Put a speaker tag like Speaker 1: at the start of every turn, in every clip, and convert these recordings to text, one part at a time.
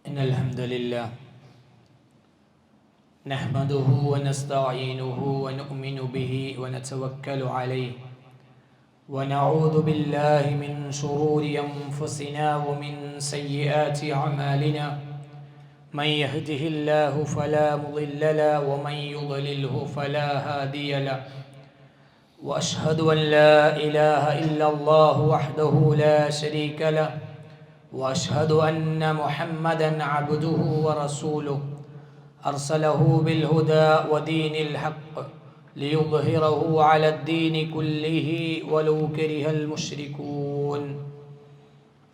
Speaker 1: إن الحمد لله نحمده ونستعينه ونؤمن به ونتوكل عليه ونعوذ بالله من شرور أنفسنا ومن سيئات أعمالنا من يهده الله فلا مضل له ومن يضلله فلا هادي له وأشهد أن لا إله إلا الله وحده لا شريك له وأشهد أن محمدًا عبده ورسوله أرسله بالهدى ودين الحق ليظهره على الدين كله ولو كره المشركون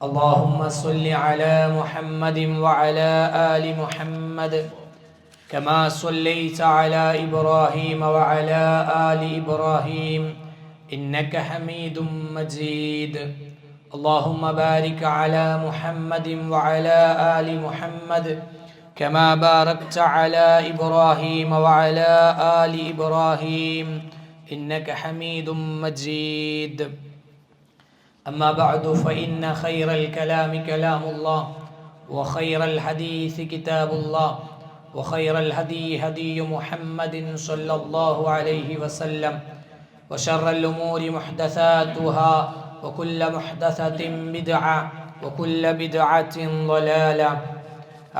Speaker 1: اللهم صل على محمد وعلى آل محمد كما صليت على إبراهيم وعلى آل إبراهيم إنك حميد مجيد اللهم بارك على محمد وعلى آل محمد كما باركت على إبراهيم وعلى آل إبراهيم إنك حميد مجيد أما بعد فإن خير الكلام كلام الله وخير الحديث كتاب الله وخير الهدي هدي محمد صلى الله عليه وسلم وشر الأمور محدثاتها وكل محدثة بدعة وكل بدعة ضلالة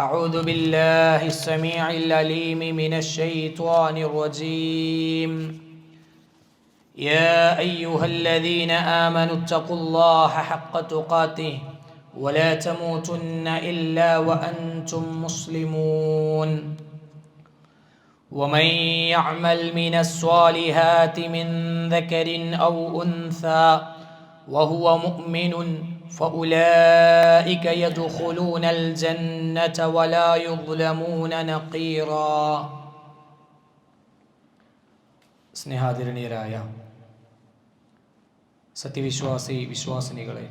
Speaker 1: أعوذ بالله السميع العليم من الشيطان الرجيم يا أيها الذين آمنوا اتقوا الله حق تقاته ولا تموتن إلا وأنتم مسلمون ومن يعمل من الصالحات من ذكر أو أنثى وهو مؤمن فأولئك يدخلون الجنة ولا يظلمون نقيرا സ്നേഹാദരണീയരായ സത്യവിശ്വാസി വിശ്വാസിനികളെ,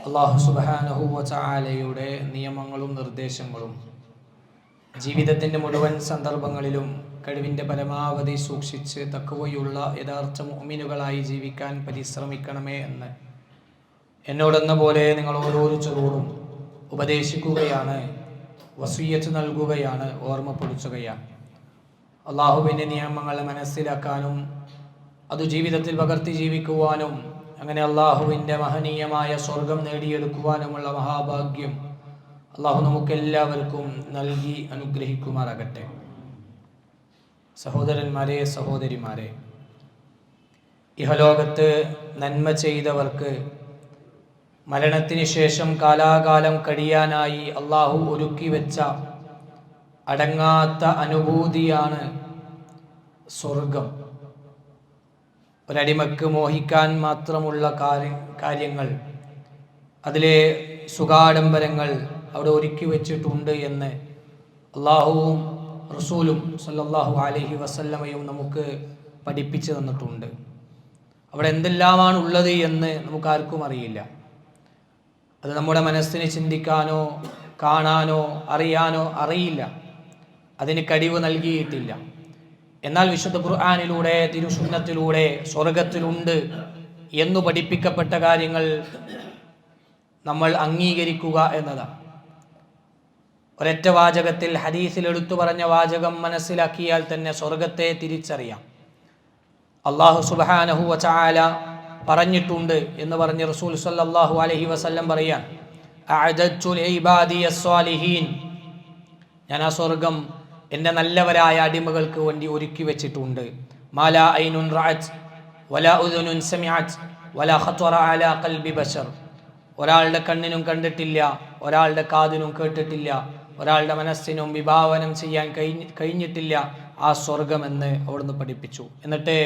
Speaker 1: അല്ലാഹു സുബ്ഹാനഹു വ തആലയുടെ നിയമങ്ങളും നിർദ്ദേശങ്ങളും ജീവിതത്തിൻ്റെ മുഴുവൻ സന്ദർഭങ്ങളിലും കഴിവിൻ്റെ പരമാവധി സൂക്ഷിച്ച് തഖ്വയുള്ള യഥാർത്ഥ മുഅ്മിനുകളായി ജീവിക്കാൻ പരിശ്രമിക്കണമേ എന്ന് എന്നോടെന്ന പോലെ നിങ്ങൾ ഓരോരുത്തരോടും ഉപദേശിക്കുകയാണ്, വസിയ്യത്ത് നൽകുകയാണ്, ഓർമ്മപ്പെടുത്തുകയാണ്. അള്ളാഹുവിൻ്റെ നിയമങ്ങളെ മനസ്സിലാക്കാനും അത് ജീവിതത്തിൽ പകർത്തി ജീവിക്കുവാനും അങ്ങനെ അള്ളാഹുവിൻ്റെ മഹനീയമായ സ്വർഗം നേടിയെടുക്കുവാനുമുള്ള മഹാഭാഗ്യം അള്ളാഹു നമുക്കെല്ലാവർക്കും നൽകി അനുഗ്രഹിക്കുമാറാകട്ടെ. സഹോദരന്മാരെ, സഹോദരിമാരെ, ഇഹലോകത്ത് നന്മ ചെയ്തവർക്ക് മരണത്തിന് ശേഷം കാലാകാലം കഴിയാനായി അള്ളാഹു ഒരുക്കി വെച്ച അടങ്ങാത്ത അനുഭൂതിയാണ് സ്വർഗം. ഒരടിമക്ക് മോഹിക്കാൻ മാത്രമുള്ള കാര്യങ്ങൾ, അതിലെ സുഖാഡംബരങ്ങൾ അവിടെ ഒരുക്കി വെച്ചിട്ടുണ്ട് എന്ന് അള്ളാഹുവും റസൂലും സല്ലല്ലാഹു അലൈഹി വസല്ലമയും നമുക്ക് പഠിപ്പിച്ചു തന്നിട്ടുണ്ട്. അവിടെ എന്തെല്ലാമാണ് ഉള്ളത് എന്ന് നമുക്കാർക്കും അറിയില്ല. അത് നമ്മുടെ മനസ്സിന് ചിന്തിക്കാനോ കാണാനോ അറിയാനോ അറിയില്ല. അതിന് കഴിവ് നൽകിയിട്ടില്ല. എന്നാൽ വിശുദ്ധ ഖുർആനിലൂടെ തിരുസുന്നത്തിലൂടെ സ്വർഗത്തിലുണ്ട് എന്നു പഠിപ്പിക്കപ്പെട്ട കാര്യങ്ങൾ നമ്മൾ അംഗീകരിക്കുക എന്നതാണ്. ഒരൊറ്റ വാചകത്തിൽ ഹദീസിൽ എടുത്തു പറഞ്ഞ വാചകം മനസ്സിലാക്കിയാൽ തന്നെ സ്വർഗത്തെ തിരിച്ചറിയാം. അല്ലാഹു സുബ്ഹാനഹു വ തആല പറഞ്ഞിട്ടുണ്ട് എന്ന് പറഞ്ഞ് റസൂൽ സല്ലല്ലാഹു അലൈഹി വസല്ലം പറയാൻ, അഅദത്തു ലിഇബാദിയസ് സ്വാലിഹീൻ, ഞാൻ ആ സ്വർഗം എൻ്റെ നല്ലവരായ അടിമകൾക്ക് വേണ്ടി ഒരുക്കി വെച്ചിട്ടുണ്ട്. മാലാ ഐനുൻ റഅത് വലാ ഉദുനുൻ സമിഅത് വലാ ഖത്വറ അലാ ഖൽബി ബശർ, ഒരാളുടെ കണ്ണിനും കണ്ടിട്ടില്ല, ഒരാളുടെ കാതിനും കേട്ടിട്ടില്ല, ഒരാളുടെ മനസ്സിനും വിഭാവനം ചെയ്യാൻ കഴിഞ്ഞിട്ടില്ല ആ സ്വർഗമെന്ന് അവിടുന്ന് പഠിപ്പിച്ചു. എന്നിട്ട്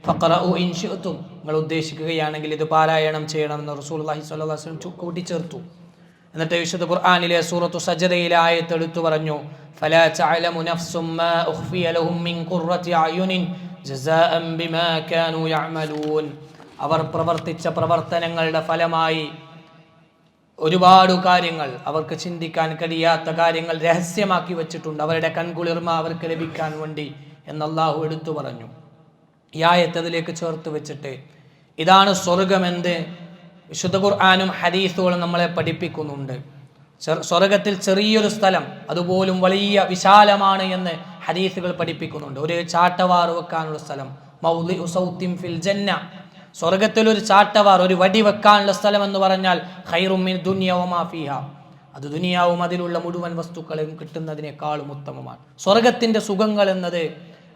Speaker 1: ഫഖറഉ ഇൻ ശിഅ്തും, നിങ്ങൾ ഉദ്ദേശിക്കുകയാണെങ്കിൽ ഇത് പാരായണം ചെയ്യണമെന്ന് റസൂലുള്ളാഹി സ്വല്ലല്ലാഹു അലൈഹി വസല്ലം കൂട്ടിച്ചേർത്തു. എന്നിട്ട് വിശുദ്ധ ഖുർആനിലെ സൂറത്തു സജ്ദയിലെ ആയത്ത് എടുത്തു പറഞ്ഞു, ഫലാ തഅലമു നഫ്സും മാ ഉഖ്ഫിയ ലഹും മിൻ ഖുർറത്തി അയുനിൻ ജസാഅൻ ബിമാ കാനൂ യഅമലൂൻ, അവർ പ്രവർത്തിച്ച പ്രവർത്തനങ്ങളുടെ ഫലമായി ഒരുപാട് കാര്യങ്ങൾ, അവർക്ക് ചിന്തിക്കാൻ കഴിയാത്ത കാര്യങ്ങൾ രഹസ്യമാക്കി വെച്ചിട്ടുണ്ട്, അവരുടെ കൺകുളിർമ അവർക്ക് ലഭിക്കാൻ വേണ്ടി എന്ന് അല്ലാഹു എടുത്തു പറഞ്ഞു. ഈ ആയത്ത് അതിലേക്ക് ചേർത്ത് വെച്ചിട്ട് ഇതാണ് സ്വർഗമെന്ന് വിശുദ്ധ ഖുർആനും ഹദീസുകളും നമ്മളെ പഠിപ്പിക്കുന്നുണ്ട്. സ്വർഗത്തിൽ ചെറിയൊരു സ്ഥലം അതുപോലും വലിയ വിശാലമാണ് എന്ന് ഹദീസുകൾ പഠിപ്പിക്കുന്നുണ്ട്. ഒരു ചാട്ടവാർ വെക്കാനുള്ള സ്ഥലം, മൗദിഉ സൗത്തിൻ ഫിൽ ജന്ന, സ്വർഗത്തിൽ ഒരു ചാട്ടവാർ, ഒരു വടി വെക്കാനുള്ള സ്ഥലം എന്ന് പറഞ്ഞാൽ ഖൈറും മിൻ ദുനിയ വമാ ഫീഹാ, അത് ദുനിയാവും അതിലുള്ള മുഴുവൻ വസ്തുക്കളെയും കിട്ടുന്നതിനേക്കാളും ഉത്തമമാണ്. സ്വർഗത്തിന്റെ സുഖങ്ങൾ എന്നത്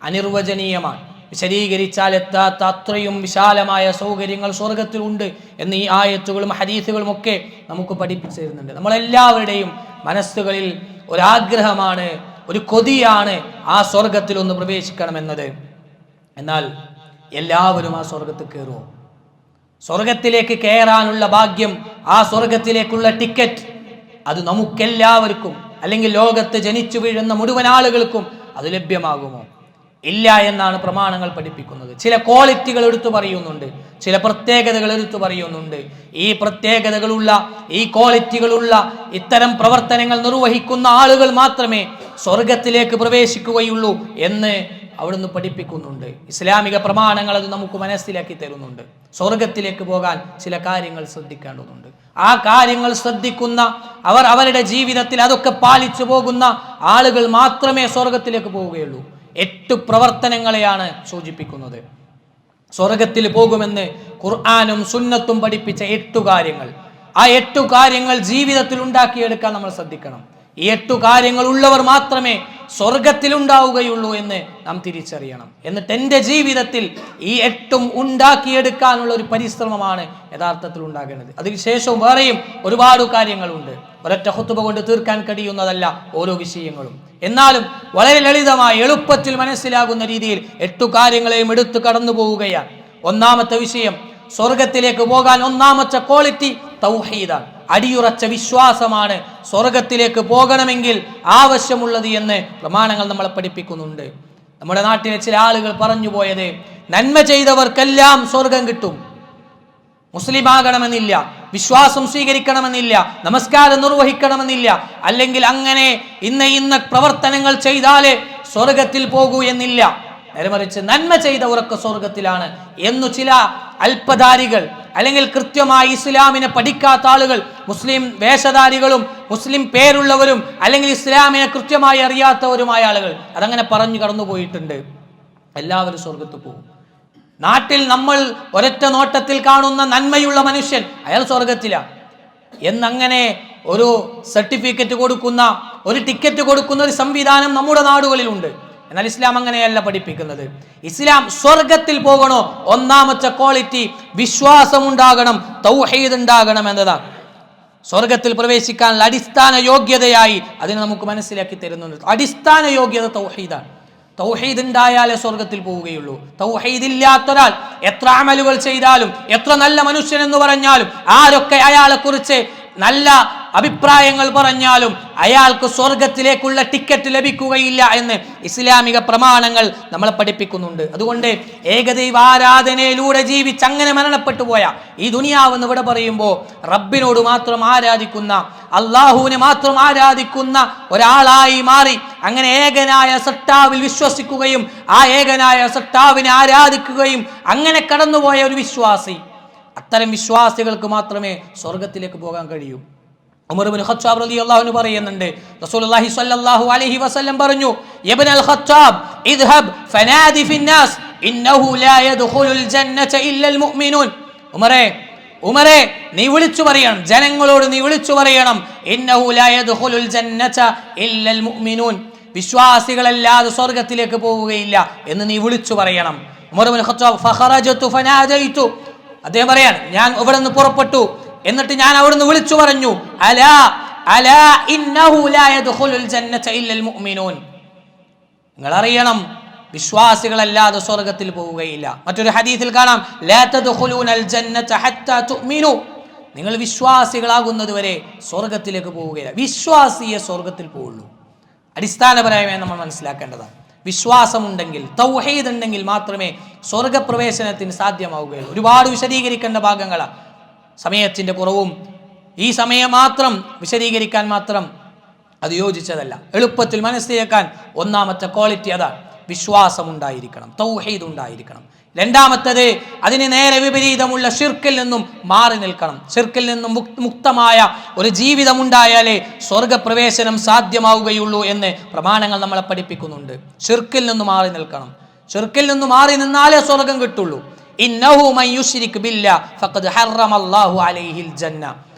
Speaker 1: അനിർവചനീയമാണ്. വിശദീകരിച്ചാൽ എത്താത്ത അത്രയും വിശാലമായ സൗകര്യങ്ങൾ സ്വർഗത്തിലുണ്ട് എന്ന് ഈ ആയത്തുകളും ഹദീസുകളും ഒക്കെ നമുക്ക് പഠിപ്പിച്ചു തരുന്നുണ്ട്. നമ്മളെല്ലാവരുടെയും മനസ്സുകളിൽ ഒരാഗ്രഹമാണ്, ഒരു കൊതിയാണ് ആ സ്വർഗത്തിൽ ഒന്ന് പ്രവേശിക്കണമെന്നത്. എന്നാൽ എല്ലാവരും ആ സ്വർഗത്തിൽ കയറുമോ? സ്വർഗത്തിലേക്ക് കയറാനുള്ള ഭാഗ്യം, ആ സ്വർഗത്തിലേക്കുള്ള ടിക്കറ്റ് അത് നമുക്കെല്ലാവർക്കും, അല്ലെങ്കിൽ ലോകത്ത് ജനിച്ചു വീഴുന്ന മുഴുവൻ ആളുകൾക്കും അത് ലഭ്യമാകുമോ? ഇല്ല എന്നാണ് പ്രമാണങ്ങൾ പഠിപ്പിക്കുന്നത്. ചില ക്വാളിറ്റികൾ എടുത്തു പറയുന്നുണ്ട്, ചില പ്രത്യേകതകൾ എടുത്തു പറയുന്നുണ്ട്. ഈ പ്രത്യേകതകളുള്ള, ഈ ക്വാളിറ്റികളുള്ള ഇത്തരം പ്രവർത്തനങ്ങൾ നിർവഹിക്കുന്ന ആളുകൾ മാത്രമേ സ്വർഗത്തിലേക്ക് പ്രവേശിക്കുകയുള്ളൂ എന്ന് അവിടുന്ന് പഠിപ്പിക്കുന്നുണ്ട്. ഇസ്ലാമിക പ്രമാണങ്ങൾ അത് നമുക്ക് മനസ്സിലാക്കി തരുന്നുണ്ട്. സ്വർഗത്തിലേക്ക് പോകാൻ ചില കാര്യങ്ങൾ ശ്രദ്ധിക്കേണ്ടതുണ്ട്. ആ കാര്യങ്ങൾ ശ്രദ്ധിക്കുന്ന, അവർ അവരുടെ ജീവിതത്തിൽ അതൊക്കെ പാലിച്ചു പോകുന്ന ആളുകൾ മാത്രമേ സ്വർഗത്തിലേക്ക് പോവുകയുള്ളൂ. 8 പ്രവർത്തനങ്ങളെയാണ് സൂചിപ്പിക്കുന്നത്. സ്വർഗത്തിൽ പോകുമെന്ന് ഖുർആനും സുന്നത്തും പഠിപ്പിച്ച 8 കാര്യങ്ങൾ. ആ 8 കാര്യങ്ങൾ ജീവിതത്തിൽ ഉണ്ടാക്കിയെടുക്കാൻ നമ്മൾ ശ്രദ്ധിക്കണം. ഈ 8 കാര്യങ്ങൾ ഉള്ളവർ മാത്രമേ സ്വർഗത്തിൽ ഉണ്ടാവുകയുള്ളൂ എന്ന് നാം തിരിച്ചറിയണം. എന്നിട്ട് എൻ്റെ ജീവിതത്തിൽ ഈ 8ഉം ഉണ്ടാക്കിയെടുക്കാനുള്ള ഒരു പരിശ്രമമാണ് യഥാർത്ഥത്തിൽ ഉണ്ടാകേണ്ടത്. അതിനുശേഷവും വേറെയും ഒരുപാട് കാര്യങ്ങളുണ്ട്. ഒരൊറ്റ ഖുതുബ കൊണ്ട് തീർക്കാൻ കഴിയുന്നതല്ല ഓരോ വിഷയങ്ങളും. എന്നാലും വളരെ ലളിതമായി എളുപ്പത്തിൽ മനസ്സിലാകുന്ന രീതിയിൽ 8 കാര്യങ്ങളെയും എടുത്തു കടന്നു പോവുകയാണ്. ഒന്നാമത്തെ വിഷയം, സ്വർഗത്തിലേക്ക് പോകാൻ ഒന്നാമത്തെ ക്വാളിറ്റി തൗഹീദാണ്. അടിയുറച്ച വിശ്വാസമാണ് സ്വർഗത്തിലേക്ക് പോകണമെങ്കിൽ ആവശ്യമുള്ളത് എന്ന് പ്രമാണങ്ങൾ നമ്മളെ പഠിപ്പിക്കുന്നുണ്ട്. നമ്മുടെ നാട്ടിലെ ചില ആളുകൾ പറഞ്ഞു പോയത്, നന്മ ചെയ്തവർക്കെല്ലാം സ്വർഗം കിട്ടും, മുസ്ലിം ആകണമെന്നില്ല, വിശ്വാസം സ്വീകരിക്കണമെന്നില്ല, നമസ്കാരം നിർവഹിക്കണമെന്നില്ല, അല്ലെങ്കിൽ അങ്ങനെ ഇന്ന പ്രവർത്തനങ്ങൾ ചെയ്താലേ സ്വർഗത്തിൽ പോകൂ എന്നില്ല, നേരെമറിച്ച് നന്മ ചെയ്തവരൊക്കെ സ്വർഗത്തിലാണ് എന്നു ചില അല്പധാരികൾ, അല്ലെങ്കിൽ കൃത്യമായി ഇസ്ലാമിനെ പഠിക്കാത്ത ആളുകൾ, മുസ്ലിം വേഷധാരികളും മുസ്ലിം പേരുള്ളവരും അല്ലെങ്കിൽ ഇസ്ലാമിനെ കൃത്യമായി അറിയാത്തവരുമായ ആളുകൾ അതങ്ങനെ പറഞ്ഞു കടന്നുപോയിട്ടുണ്ട്. എല്ലാവരും സ്വർഗത്ത് പോകും. നാട്ടിൽ നമ്മൾ ഒരൊറ്റ നോട്ടത്തിൽ കാണുന്ന നന്മയുള്ള മനുഷ്യൻ അയാൾ സ്വർഗത്തിലാണ് എന്നങ്ങനെ ഒരു സർട്ടിഫിക്കറ്റ് കൊടുക്കുന്ന, ഒരു ടിക്കറ്റ് കൊടുക്കുന്ന ഒരു സംവിധാനം നമ്മുടെ നാടുകളിലുണ്ട്. എന്നാൽ ഇസ്ലാം അങ്ങനെയല്ല പഠിപ്പിക്കുന്നത്. ഇസ്ലാം സ്വർഗത്തിൽ പോകണോ, ഒന്നാമത്തെ ക്വാളിറ്റി വിശ്വാസം ഉണ്ടാകണം, തൗഹീദ് ഉണ്ടാകണം എന്നതാണ്. സ്വർഗത്തിൽ പ്രവേശിക്കാനുള്ള അടിസ്ഥാന യോഗ്യതയായി അതിനെ നമുക്ക് മനസ്സിലാക്കി തരുന്നുണ്ട്. അടിസ്ഥാന യോഗ്യത തൗഹീദാണ്. തൗഹീദ് ഉണ്ടായാലേ സ്വർഗത്തിൽ പോവുകയുള്ളൂ. തൗഹീദ് ഇല്ലാത്തൊരാൾ എത്ര അമലുകൾ ചെയ്താലും, എത്ര നല്ല മനുഷ്യൻ എന്ന് പറഞ്ഞാലും, ആരൊക്കെ അയാളെ കുറിച്ച് നല്ല അഭിപ്രായങ്ങൾ പറഞ്ഞാലും അയാൾക്ക് സ്വർഗത്തിലേക്കുള്ള ടിക്കറ്റ് ലഭിക്കുകയില്ല എന്ന് ഇസ്ലാമിക പ്രമാണങ്ങൾ നമ്മളെ പഠിപ്പിക്കുന്നുണ്ട്. അതുകൊണ്ട് ഏകദൈവ ആരാധനയിലൂടെ ജീവിച്ച് അങ്ങനെ മരണപ്പെട്ടു പോയ ഈ ദുനിയാവെന്ന് ഇവിടെ പറയുമ്പോൾ റബ്ബിനോട് മാത്രം ആരാധിക്കുന്ന, അള്ളാഹുവിനെ മാത്രം ആരാധിക്കുന്ന ഒരാളായി മാറി അങ്ങനെ ഏകനായ സട്ടാവിൽ വിശ്വസിക്കുകയും ആ ഏകനായ സട്ടാവിനെ ആരാധിക്കുകയും അങ്ങനെ കടന്നുപോയ ഒരു വിശ്വാസി, അത്തരം വിശ്വാസികൾക്ക് മാത്രമേ സ്വർഗത്തിലേക്ക് പോകാൻ കഴിയൂ. ഉമർ ഇബ്നു ഖത്താബ് റളിയല്ലാഹു അൻഹു പറയുന്നുണ്ട്, റസൂലുള്ളാഹി സ്വല്ലല്ലാഹു അലൈഹി വസല്ലം പറഞ്ഞു, ഇബ്നുൽ ഖത്താബ് ഇദ്ഹബ് ഫനാദി ഫിന്നാസ് ഇന്നഹു ലാ യദ്ഖുലുൽ ജന്നത ഇല്ലൽ മുഅ്മിനൂൻ. ഉമറേ നീ വിളിച്ചു പറയണം, ജനങ്ങളോട് നീ വിളിച്ചു പറയണം, ഇന്നഹു ലാ യദ്ഖുലുൽ ജന്നത ഇല്ലൽ മുഅ്മിനൂൻ, വിശ്വാസികളല്ലാതെ സ്വർഗ്ഗത്തിലേക്ക് പോവുകയില്ല എന്ന് നീ വിളിച്ചു പറയണം. ഉമർ ഇബ്നു ഖത്താബ് ഫഖറജതു ഫനാദൈതു, അദ്ദേഹം പറയാണ്, ഞാൻ ഇവിടെ നിന്ന് പുറപ്പെട്ടു, എന്നിട്ട് ഞാൻ അവിടുന്ന് വിളിച്ചു പറഞ്ഞു, അലാ അലാ ഇന്നഹു ലാ യദ്ഖുലുൽ ജന്നത ഇല്ലൽ മുഅ്മിനൂൻ, നിങ്ങൾ അറിയണം വിശ്വാസികളല്ലാതെ സ്വർഗ്ഗത്തിൽ പോവുകയില്ല. മറ്റൊരു ഹദീസിൽ കാണാം, ലാ തദ്ഖുലൂനൽ ജന്നത ഹത്താ തുഅ്മിനു, നിങ്ങൾ വിശ്വാസികളാകുന്നത് വരെ സ്വർഗ്ഗത്തിലേക്ക് പോവുകയില്ല. വിശ്വാസിയെ സ്വർഗ്ഗത്തിൽ പോവുള്ളൂ. അടിസ്ഥാനപരമായി നമ്മൾ മനസ്സിലാക്കേണ്ടതാണ്. വിശ്വാസമുണ്ടെങ്കിൽ, തൗഹീദ് ഉണ്ടെങ്കിൽ മാത്രമേ സ്വർഗപ്രവേശനത്തിന് സാധ്യമാവുകയുള്ളൂ. ഒരുപാട് വിശദീകരിക്കേണ്ട ഭാഗങ്ങളാണ്, സമയത്തിൻ്റെ കുറവും ഈ സമയം മാത്രം വിശദീകരിക്കാൻ മാത്രം അത് യോജിച്ചതല്ല. എളുപ്പത്തിൽ മനസ്സിലാക്കാൻ ഒന്നാമത്തെ ക്വാളിറ്റി അതാണ്, വിശ്വാസം ഉണ്ടായിരിക്കണം, തൗഹീദ് ഉണ്ടായിരിക്കണം. രണ്ടാമത്തേത് അതിന് നേരെ വിപരീതമുള്ള ഷിർക്കിൽ നിന്നും മാറി നിൽക്കണം. ഷിർക്കിൽ നിന്നും മുക്തമായ ഒരു ജീവിതം ഉണ്ടായാലേ സ്വർഗപ്രവേശനം സാധ്യമാവുകയുള്ളൂ എന്ന് പ്രമാണങ്ങൾ നമ്മളെ പഠിപ്പിക്കുന്നുണ്ട്. ഷിർക്കിൽ നിന്ന് മാറി നിൽക്കണം. ഷിർക്കിൽ നിന്ന് മാറി നിന്നാലേ സ്വർഗം കിട്ടുള്ളൂ. ഇന്നഹു മൻ യുശ്രിക് ബില്ലാഹ് ഫഖദ് ഹറമല്ലാഹു അലൈഹിൽ ജന്ന.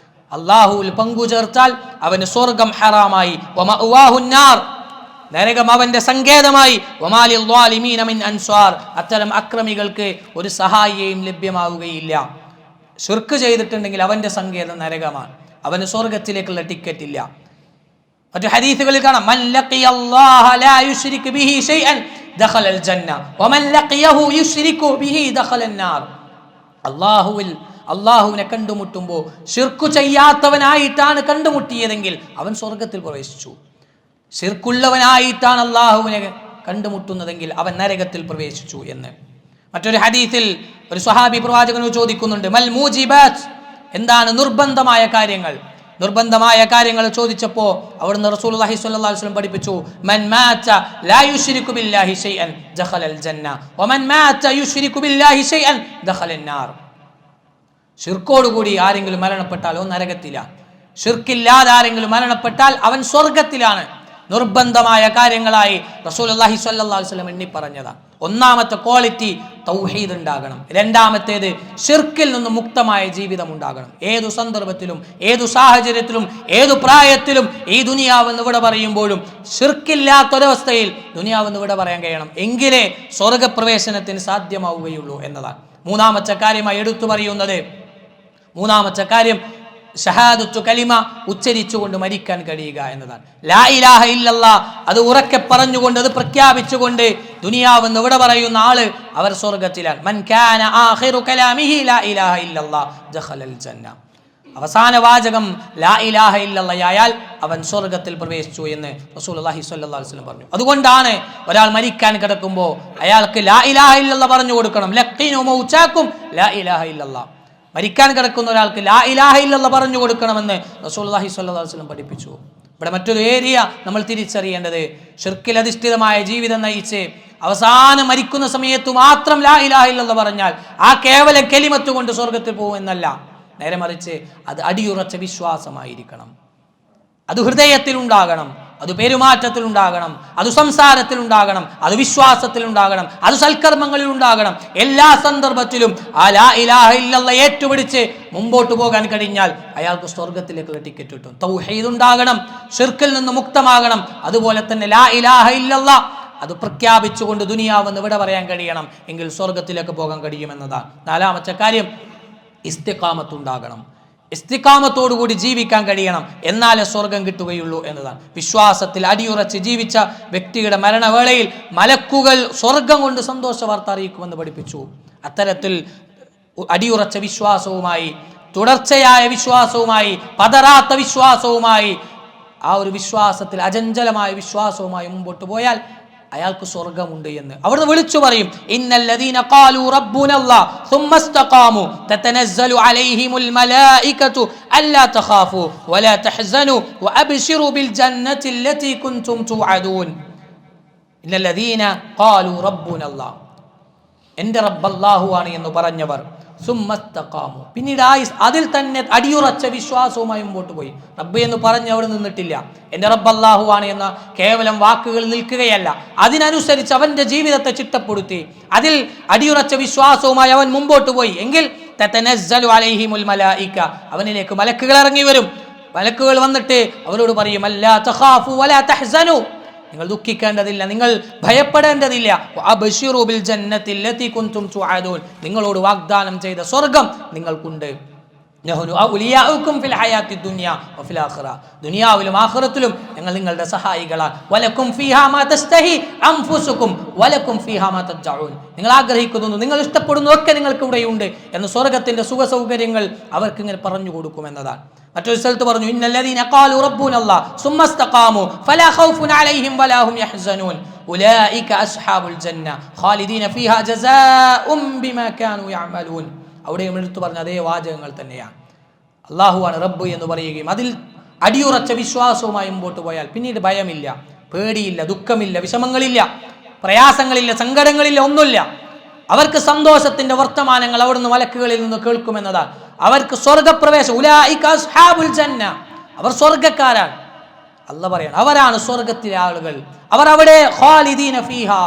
Speaker 1: അല്ലാഹുവിൽ പങ്കു ചേർത്താൽ അവന് സ്വർഗം ഹറാമായി. വമഅവാഹുൻ നാർ, നരകം അവന്റെ സങ്കേതമായി. വമാലിൽ ളാലിമീന മിൻ അൻസ്വാർ, അത്തരം അക്രമികൾക്ക് ഒരു സഹായിയെയും ലഭ്യമാവുകയില്ല. ശിർക്ക് ചെയ്തിട്ടുണ്ടെങ്കിൽ അവന്റെ സങ്കേതം നരകമാണ്, അവന് സ്വർഗത്തിലേക്കുള്ള ടിക്കറ്റ് ഇല്ല. മറ്റു ഹദീസുകളിൽ കാണാം, മൻ ലഖിയല്ലാഹ ലാ യുശ്രിക് ബിഹി ശൈഅൻ ദഖലൽ ജന്ന വമൻ ലഖിയഹു യുശ്രികു ബിഹി ദഖലൻ നാർ. അള്ളാഹുവിനെ കണ്ടുമുട്ടുമ്പോൾ ശിർക്ക് ചെയ്യാത്തവനായിട്ടാണ് കണ്ടുമുട്ടിയതെങ്കിൽ അവൻ സ്വർഗത്തിൽ പ്രവേശിച്ചു. ശിർക്കുള്ളവനായിട്ടാണ് അള്ളാഹുവിനെ കണ്ടുമുട്ടുന്നതെങ്കിൽ അവൻ നരകത്തിൽ പ്രവേശിച്ചു എന്ന്. മറ്റൊരു ഹദീസിൽ ഒരു സ്വഹാബി പ്രവാചകനോട് ചോദിക്കുന്നുണ്ട്, മൽ മൂജിബാത്ത്, എന്താണ് നിർബന്ധമായ കാര്യങ്ങൾ? നിർബന്ധമായ കാര്യങ്ങൾ ചോദിച്ചപ്പോൾ അവിടുന്ന് റസൂലുള്ളാഹി സ്വല്ലല്ലാഹു അലൈഹി വസല്ലം പഠിപ്പിച്ചു, മൻ മാത ലാ യുശ്രികു ബില്ലാഹി ശൈഅൻ ദഖലൽ ജന്ന വമൻ മാത യുശ്രികു ബില്ലാഹി ശൈഅൻ ദഖലൻ നാർ. ശിർക്കോടുകൂടി ആരെങ്കിലും മരണപ്പെട്ടാൽ അവൻ നരകത്തിലാണ്. ശിർക്കില്ലാതെ ആരെങ്കിലും മരണപ്പെട്ടാൽ അവൻ സ്വർഗത്തിലാണ്. നിർബന്ധമായ കാര്യങ്ങളായി റസൂലുള്ളാഹി സ്വല്ലല്ലാഹു അലൈഹി വസല്ലം എണ്ണി പറഞ്ഞതാണ്. ഒന്നാമത്തെ ക്വാളിറ്റി തൗഹീദ് ഉണ്ടാകണം. രണ്ടാമത്തേത് ശിർക്കിൽ നിന്ന് മുക്തമായ ജീവിതം ഉണ്ടാകണം. ഏതു സന്ദർഭത്തിലും ഏതു സാഹചര്യത്തിലും ഏതു പ്രായത്തിലും ഈ ദുനിയാവെന്ന് ഇവിടെ പറയുമ്പോഴും ശിർക്കില്ലാത്തൊരവസ്ഥയിൽ ദുനിയാവെന്ന് ഇവിടെ പറയാൻ കഴിയണം. എങ്കിലേ സ്വർഗപ്രവേശനത്തിന് സാധ്യമാവുകയുള്ളൂ എന്നതാണ്. മൂന്നാമത്തെ കാര്യമായി എടുത്തു പറയുന്നത്, മൂന്നാമത്തെ കാര്യം ഷഹാദത്തു കലിമ ഉച്ചരിച്ചുകൊണ്ട് മരിക്കാൻ കഴിയുക എന്നതാണ്. ലാ ഇലാഹ ഇല്ലല്ലാഹ് അത് ഉറക്കെ പറഞ്ഞുകൊണ്ട്, അത് പ്രഖ്യാപിച്ചുകൊണ്ട് ദുനിയാവെന്ന് ഇവിടെ പറയുന്ന ആള് അവർ സ്വർഗത്തിലാണ്. മൻ കാന ആഖിറു കലാമിഹി ലാ ഇലാഹ ഇല്ലല്ലാഹ് ദഖലൽ ജന്ന. അവസാന വാചകം ലാ ഇലാഹ ഇല്ലല്ലാഹ് ആയാൽ അവൻ സ്വർഗത്തിൽ പ്രവേശിച്ചു എന്ന് റസൂലുള്ളാഹി സ്വല്ലല്ലാഹു അലൈഹി വസല്ലം പറഞ്ഞു. അതുകൊണ്ടാണ് ഒരാൾ മരിക്കാൻ കിടക്കുമ്പോൾ അയാൾക്ക് ലാ ഇലാഹ ഇല്ലല്ലാഹ് പറഞ്ഞു കൊടുക്കണം. ലഖീനു മൗതാക്കും ലാ ഇലാഹ ഇല്ലല്ലാഹ്. മരിക്കാൻ കിടക്കുന്ന ഒരാൾക്ക് ലാ ഇലാഹ ഇല്ലല്ലാഹ് പറഞ്ഞു കൊടുക്കണമെന്ന് റസൂലുള്ളാഹി സ്വല്ലല്ലാഹു അലൈഹി വസല്ലം പഠിപ്പിച്ചു. ഇവിടെ മറ്റൊരു ഏരിയ നമ്മൾ തിരിച്ചറിയേണ്ടത്, ശിർക്കിൽ അധിഷ്ഠിതമായ ജീവിതം നയിച്ച് അവസാനം മരിക്കുന്ന സമയത്ത് മാത്രം ലാ ഇലാഹ ഇല്ലല്ലാഹ് പറഞ്ഞാൽ ആ കേവലം കലിമത്ത് കൊണ്ട് സ്വർഗത്തിൽ പോകും എന്നല്ല. നേരെ മറിച്ച് അത് അടിയുറച്ച വിശ്വാസമായിരിക്കണം. അത് ഹൃദയത്തിലുണ്ടാകണം, അത് പെരുമാറ്റത്തിൽ ഉണ്ടാകണം, അത് സംസാരത്തിൽ ഉണ്ടാകണം, അത് വിശ്വാസത്തിൽ ഉണ്ടാകണം, അത് സൽക്കർമ്മങ്ങളിൽ ഉണ്ടാകണം. എല്ലാ സന്ദർഭത്തിലും ആ ലാ ഇലാഹ ഇല്ലല്ലാഹ് ഏറ്റുപിടിച്ച് മുമ്പോട്ട് പോകാൻ കഴിഞ്ഞാൽ അയാൾക്ക് സ്വർഗത്തിലേക്കുള്ള ടിക്കറ്റ് കിട്ടും. തൗഹീദ് ഉണ്ടാകണം, ശിർക്കിൽ നിന്ന് മുക്തമാകണം. അതുപോലെ തന്നെ ലാ ഇലാഹ ഇല്ലല്ലാഹ് അത് പ്രഖ്യാപിച്ചുകൊണ്ട് ദുനിയാവെന്ന് ഇവിടെ പറയാൻ കഴിയണം, എങ്കിൽ സ്വർഗത്തിലേക്ക് പോകാൻ കഴിയുമെന്നതാണ്. നാലാമത്തെ കാര്യം ഇസ്തിഖാമത്ത് ഉണ്ടാകണം. ഇസ്തിഖാമത്തോടുകൂടി ജീവിക്കാൻ കഴിയണം, എന്നാലേ സ്വർഗം കിട്ടുകയുള്ളൂ എന്നതാണ്. വിശ്വാസത്തിൽ അടിയുറച്ച് ജീവിച്ച വ്യക്തിയുടെ മരണവേളയിൽ മലക്കുകൾ സ്വർഗം കൊണ്ട് സന്തോഷ വാർത്ത അറിയിക്കുമെന്ന് പഠിപ്പിച്ചു. അത്തരത്തിൽ അടിയുറച്ച വിശ്വാസവുമായി, തുടർച്ചയായ വിശ്വാസവുമായി, പതറാത്ത വിശ്വാസവുമായി, ആ ഒരു വിശ്വാസത്തിൽ അചഞ്ചലമായ വിശ്വാസവുമായി മുമ്പോട്ട് പോയാൽ അയാൾക്ക് സ്വർഗമുണ്ട് എന്ന് അവിടുന്ന് വിളിച്ചു പറയും. ഇന്നല്ലദീന ഖാലു റബ്ബുനല്ലാഹ് സുമ്മ ഇസ്തഖാമു തതനസ്സലു അലൈഹിമുൽ മലായികതു അല്ലാ തഖാഫു വലാ തഹ്സനു വഅബ്ശിറു ബിൽ ജന്നത്തി അല്ലതി കുൻതും തുഅദൂൻ. ഇന്നല്ലദീന ഖാലു റബ്ബുനല്ലാഹ്, എൻ്റെ റബ്ബ് അല്ലാഹു ആണ് എന്ന് പറഞ്ഞവർ, സുമ്മ ഇസ്തഖാമു, പിന്നീട് അതിൽ തന്നെ അടിയുറച്ച വിശ്വാസവുമായി മുമ്പോട്ട് പോയി. റബ്ബ് എന്ന് പറഞ്ഞ് അവിടെ നിന്നിട്ടില്ല. എൻ്റെ റബ്ബ് അല്ലാഹു ആണ് എന്ന കേവലം വാക്കുകൾ നിൽക്കുകയല്ല, അതിനനുസരിച്ച് അവൻ്റെ ജീവിതത്തെ ചിട്ടപ്പെടുത്തി അതിൽ അടിയുറച്ച വിശ്വാസവുമായി അവൻ മുമ്പോട്ട് പോയി എങ്കിൽ തതനസ്സലു അലൈഹിമുൽ മലായിക, അവനിലേക്ക് മലക്കുകൾ ഇറങ്ങി വരും. മലക്കുകൾ വന്നിട്ട് അവരോട് പറയും, അല്ലാ തഖാഫു വലാ തഹ്സനു, നിങ്ങൾ ദുഃഖിക്കേണ്ടതില്ല, നിങ്ങൾ ഭയപ്പെടേണ്ടതില്ല. വഅബ്ശിറു ബിൽ ജന്നത്തി അല്ലതി കുൻതും തുഅദൂൻ, നിങ്ങളോട് വാഗ്ദാനം ചെയ്ത സ്വർഗം നിങ്ങൾക്കുണ്ട്. നഹ്നു ഔലിയാഉകും ഫിൽ ഹയാത്തി ദുനിയ വഫിൽ ആഖിറ, ദുനിയാവിലും ആഖിറത്തിലും ഞങ്ങൾ നിങ്ങളുടെ സഹായികളാണ്. വലക്കും ഫീഹാ മാ തസ്തഹി അൻഫുസുകും വലക്കും ഫീഹാ മാ തദ്ഉൻ, നിങ്ങൾ ആഗ്രഹിക്കുന്നു, നിങ്ങൾ ഇഷ്ടപ്പെടുന്നു ഒക്കെ നിങ്ങൾക്ക് ഇവിടെയുണ്ട് എന്ന് സ്വർഗത്തിന്റെ സുഖ സൗകര്യങ്ങൾ അവർക്ക് ഇങ്ങനെ പറഞ്ഞു കൊടുക്കുമെന്നതാണ്. മറ്റൊരു സ്ഥലത്ത് പറഞ്ഞു, ഇന്നല്ലദീന ഖാലു റബ്ബുനല്ലാഹ് സുമ്മ ഇസ്തഖാമു ഫലാ ഖൗഫുൻ അലൈഹിം വലാ ഹും യഹ്സനൂൻ ഉലൈക അസ്ഹാബുൽ ജന്ന ഖാലിദീന ഫീഹാ ജസാഉം ബിമാ കാനൂ യഅമലൂൻ. അവിടെയും എടുത്തു പറഞ്ഞ അതേ വാചകങ്ങൾ തന്നെയാണ്. അല്ലാഹുവാണ് റബ്ബ് എന്ന് പറയുകയും അതിൽ അടിയുറച്ച വിശ്വാസവുമായി മുമ്പോട്ട് പോയാൽ പിന്നീട് ഭയമില്ല, പേടിയില്ല, ദുഃഖമില്ല, വിഷമങ്ങളില്ല, പ്രയാസങ്ങളില്ല, സങ്കടങ്ങളില്ല, ഒന്നുമില്ല. അവർക്ക് സന്തോഷത്തിന്റെ വർത്തമാനങ്ങൾ അവിടുന്ന് മലക്കുകളിൽ നിന്ന് കേൾക്കുമെന്നതാണ്. അവർക്ക് സ്വർഗപ്രവേശം, ഉലൈക അസ്ഹാബുൽ ജന്ന, അവർ സ്വർഗക്കാരാണ്. അല്ലാഹ് പറയാണ് അവരാണ് സ്വർഗത്തിലെ ആളുകൾ. അവർ അവിടെ ഖാലിദീന ഫീഹാ,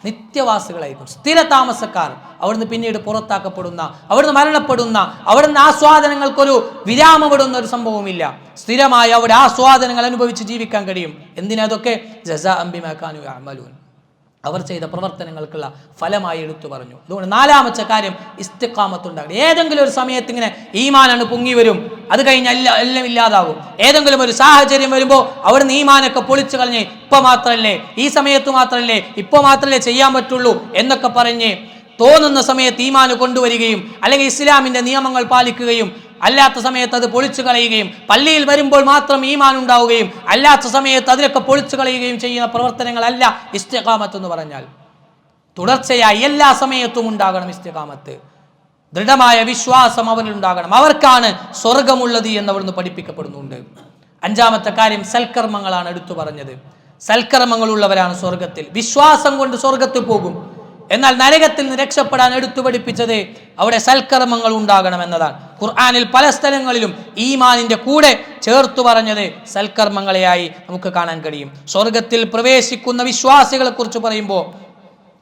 Speaker 1: നിത്യവാസികളായിരിക്കും, സ്ഥിര താമസക്കാർ. അവിടുന്ന് പിന്നീട് പുറത്താക്കപ്പെടുന്ന, അവിടുന്ന് മരണപ്പെടുന്ന, അവിടുന്ന് ആസ്വാദനങ്ങൾക്കൊരു വിരാമമിടുന്ന ഒരു സംഭവമില്ല. സ്ഥിരമായി അവിടെ ആസ്വാദനങ്ങൾ അനുഭവിച്ച് ജീവിക്കാൻ കഴിയും. എന്തിനതൊക്കെ? ജസാഅൻ ബിമാ കാനൂ യഅമലൂൻ, അവർ ചെയ്ത പ്രവർത്തനങ്ങൾക്കുള്ള ഫലമായി എടുത്തു പറഞ്ഞു. അതുകൊണ്ട് നാലാമത്തെ കാര്യം ഇസ്തിഖാമത്ത് ഉണ്ടാകണം. ഏതെങ്കിലും ഒരു സമയത്ത് ഇങ്ങനെ ഈമാനാണ് പൊങ്ങി വരും, അത് കഴിഞ്ഞാൽ എല്ലാം ഇല്ലാതാവും. ഏതെങ്കിലും ഒരു സാഹചര്യം വരുമ്പോൾ അവിടുന്ന് ഈമാനൊക്കെ പൊളിച്ചു കളഞ്ഞ് ഇപ്പൊ മാത്രല്ലേ, ഈ സമയത്ത് മാത്രല്ലേ, ഇപ്പൊ മാത്രല്ലേ ചെയ്യാൻ പറ്റുള്ളൂ എന്നൊക്കെ പറഞ്ഞ് തോന്നുന്ന സമയത്ത് ഈമാന് കൊണ്ടുവരികയും അല്ലെങ്കിൽ ഇസ്ലാമിന്റെ നിയമങ്ങൾ പാലിക്കുകയും അല്ലാത്ത സമയത്ത് അത് പൊളിച്ചു കളയുകയും, പള്ളിയിൽ വരുമ്പോൾ മാത്രം ഈമാൻ ഉണ്ടാവുകയും അല്ലാത്ത സമയത്ത് അതിലൊക്കെ പൊളിച്ചു കളയുകയും ചെയ്യുന്ന പ്രവർത്തനങ്ങളല്ല ഇസ്തിഖാമത്ത് എന്ന് പറഞ്ഞാൽ. തുടർച്ചയായി എല്ലാ സമയത്തും ഉണ്ടാകണം ഇസ്തിഖാമത്ത്. ദൃഢമായ വിശ്വാസം അവരിൽ ഉണ്ടാകണം. അവർക്കാണ് സ്വർഗമുള്ളത് എന്ന് അവിടുന്ന് പഠിപ്പിക്കപ്പെടുന്നുണ്ട്. അഞ്ചാമത്തെ കാര്യം സൽക്കർമ്മങ്ങളാണ് എടുത്തു പറഞ്ഞത്. സൽക്കർമ്മങ്ങളുള്ളവരാണ് സ്വർഗത്തിൽ. വിശ്വാസം കൊണ്ട് സ്വർഗത്തിൽ പോകും. എന്നാൽ നരകത്തിൽ നിന്ന് രക്ഷപ്പെടാൻ എടുത്തു പഠിപ്പിച്ചത് അവിടെ സൽക്കർമ്മങ്ങൾ ഉണ്ടാകണം എന്നതാണ്. ഖുർആനിൽ പല സ്ഥലങ്ങളിലും ഈമാനിന്റെ കൂടെ ചേർത്തു പറഞ്ഞത് സൽക്കർമ്മങ്ങളെയായി നമുക്ക് കാണാൻ കഴിയും. സ്വർഗത്തിൽ പ്രവേശിക്കുന്ന വിശ്വാസികളെ കുറിച്ച് പറയുമ്പോൾ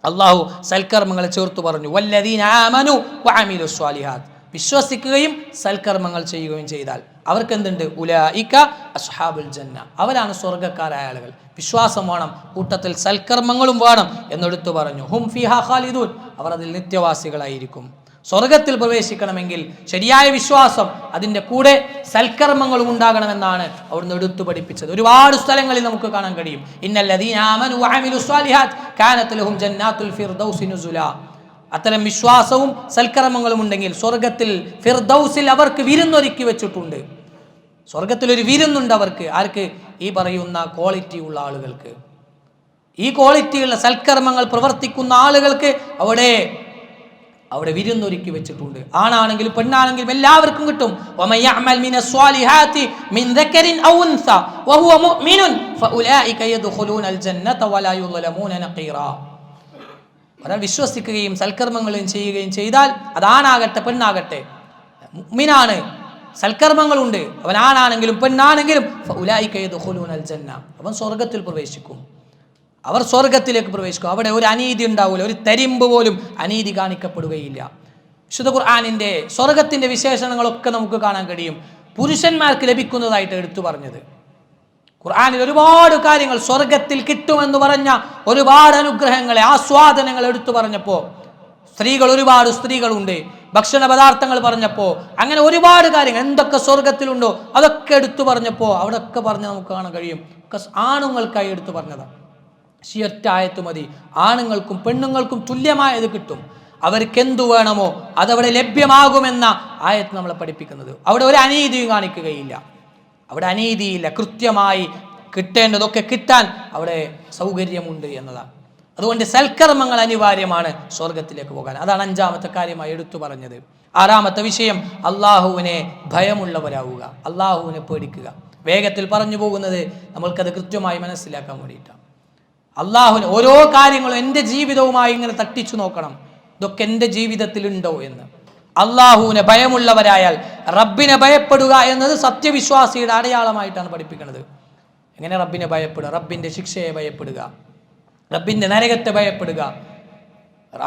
Speaker 1: അള്ളാഹു സൽക്കർമ്മങ്ങളെ ചേർത്തു പറഞ്ഞു. വല്ലദീന ആമനു വഅമിലുസ് സ്വാലിഹാത്ത്, വിശ്വസിക്കുകയും സൽക്കർമ്മങ്ങൾ ചെയ്യുകയും ചെയ്താൽ അവർക്ക് എന്തുണ്ട്? ഉലൈക അസ്ഹാബുൽ ജന്ന, അവരാണ് സ്വർഗക്കാരായ ആളുകൾ. വിശ്വാസം വേണം, കൂട്ടത്തിൽ സൽക്കർമ്മങ്ങളും വേണം എന്നെടുത്തു പറഞ്ഞു. ഹും ഫിഹാ ഖാലിദൂൻ, അവർ അതിൽ നിത്യവാസികളായിരിക്കും. സ്വർഗത്തിൽ പ്രവേശിക്കണമെങ്കിൽ ശരിയായ വിശ്വാസം, അതിൻ്റെ കൂടെ സൽക്കർമ്മങ്ങളും ഉണ്ടാകണമെന്നാണ് അവിടുന്ന് എടുത്തു പഠിപ്പിച്ചത്. ഒരുപാട് സ്ഥലങ്ങളിൽ നമുക്ക് കാണാൻ കഴിയും. ഇന്നല്ലദീന ആമനു വഅമിലുസ് സ്വാലിഹാത്ത് കാനത് ലഹും ജന്നാത്തുൽ ഫിർദൗസി നുസുലാ. അത്തരം വിശ്വാസവും സൽക്കർമ്മങ്ങളും ഉണ്ടെങ്കിൽ സ്വർഗത്തിൽ ഫിർദൗസിൽ അവർക്ക് വിരുന്നൊരുക്കി വെച്ചിട്ടുണ്ട്. സ്വർഗത്തിൽ ഒരു വിരുന്നുണ്ട് അവർക്ക്. ആർക്ക്? ഈ പറയുന്ന ക്വാളിറ്റി ഉള്ള ആളുകൾക്ക്, ഈ ക്വാളിറ്റിയുള്ള സൽക്കർമ്മങ്ങൾ പ്രവർത്തിക്കുന്ന ആളുകൾക്ക് അവിടെ വിരുന്നൊരുക്കി വെച്ചിട്ടുണ്ട്. ആണാണെങ്കിലും പെണ്ണാണെങ്കിലും എല്ലാവർക്കും കിട്ടും. വമയഅമൽ മിനസ് സ്വാലിഹാത്തി മിൻ ദക്കറിൻ ഔ ഉൻസ വഹുവ മുഅ്മിനുൻ ഫഉലൈക യദ്ഖുലൂനൽ ജന്നത വലാ യുളമൂന നഖീറാ. ഒരാൾ വിശ്വസിക്കുകയും സൽക്കർമ്മങ്ങളും ചെയ്യുകയും ചെയ്താൽ, അതാണാകട്ടെ പെണ്ണാകട്ടെ, മുഅ്മിനാണ്, സൽക്കർമ്മങ്ങളുണ്ട്, അവൻ ആണാണെങ്കിലും പെണ്ണാണെങ്കിലും ഫഉലൈക യദ്ഖുലൂനൽ ജന്ന, അവൻ സ്വർഗത്തിൽ പ്രവേശിക്കും. അവർ സ്വർഗത്തിലേക്ക് പ്രവേശിക്കും. അവിടെ ഒരു അനീതി ഉണ്ടാവില്ല, ഒരു തരിമ്പ് പോലും അനീതി കാണിക്കപ്പെടുകയില്ല. വിശുദ്ധ ഖുർആനിന്റെ സ്വർഗത്തിന്റെ വിശേഷണങ്ങളൊക്കെ നമുക്ക് കാണാൻ കഴിയും. പുരുഷന്മാർക്ക് ലഭിക്കുന്നതായിട്ട് എടുത്തു പറഞ്ഞത് ഖുർആനിൽ ഒരുപാട് കാര്യങ്ങൾ സ്വർഗത്തിൽ കിട്ടുമെന്ന് പറഞ്ഞ ഒരുപാട് അനുഗ്രഹങ്ങളെ, ആസ്വാദനങ്ങൾ എടുത്തു പറഞ്ഞപ്പോൾ ഒരുപാട് സ്ത്രീകളുണ്ട്. ഭക്ഷണ പദാർത്ഥങ്ങൾ പറഞ്ഞപ്പോൾ അങ്ങനെ ഒരുപാട് കാര്യങ്ങൾ എന്തൊക്കെ സ്വർഗത്തിലുണ്ടോ അതൊക്കെ എടുത്തു പറഞ്ഞപ്പോൾ അവിടെയൊക്കെ പറഞ്ഞ് നമുക്ക് കാണാൻ കഴിയും. ആണുങ്ങൾക്കായി എടുത്തു പറഞ്ഞതാണ്. ഒറ്റ ആയത്ത് മതി, ആണുങ്ങൾക്കും പെണ്ണുങ്ങൾക്കും തുല്യമായത് കിട്ടും. അവർക്ക് എന്തു വേണമോ അതവിടെ ലഭ്യമാകുമെന്ന ആയത്ത് നമ്മളെ പഠിപ്പിക്കുന്നത്. അവിടെ ഒരു അനീതിയും കാണിക്കുകയില്ല, അവിടെ അനീതിയില്ല. കൃത്യമായി കിട്ടേണ്ടതൊക്കെ കിട്ടാൻ അവിടെ സൗകര്യമുണ്ട് എന്നതാണ്. അതുകൊണ്ട് സൽക്കർമ്മങ്ങൾ അനിവാര്യമാണ് സ്വർഗത്തിലേക്ക് പോകാൻ. അതാണ് അഞ്ചാമത്തെ കാര്യമായി എടുത്തു പറഞ്ഞത്. ആറാമത്തെ വിഷയം അള്ളാഹുവിനെ ഭയമുള്ളവരാവുക, അള്ളാഹുവിനെ പേടിക്കുക. വേഗത്തിൽ പറഞ്ഞു പോകുന്നത് നമ്മൾക്കത് കൃത്യമായി മനസ്സിലാക്കാൻ വേണ്ടിയിട്ടാണ്. അള്ളാഹുവിന് ഓരോ കാര്യങ്ങളും എൻ്റെ ജീവിതവുമായി ഇങ്ങനെ തട്ടിച്ചു നോക്കണം, ഇതൊക്കെ എൻ്റെ ജീവിതത്തിലുണ്ടോ എന്ന്. അള്ളാഹുവിനെ ഭയമുള്ളവരായാൽ, റബ്ബിനെ ഭയപ്പെടുക എന്നത് സത്യവിശ്വാസിയുടെ അടയാളമായിട്ടാണ് പഠിപ്പിക്കുന്നത്. എങ്ങനെ റബ്ബിനെ ഭയപ്പെടുക? റബ്ബിൻ്റെ ശിക്ഷയെ ഭയപ്പെടുക, റബ്ബിൻ്റെ നരകത്തെ ഭയപ്പെടുക.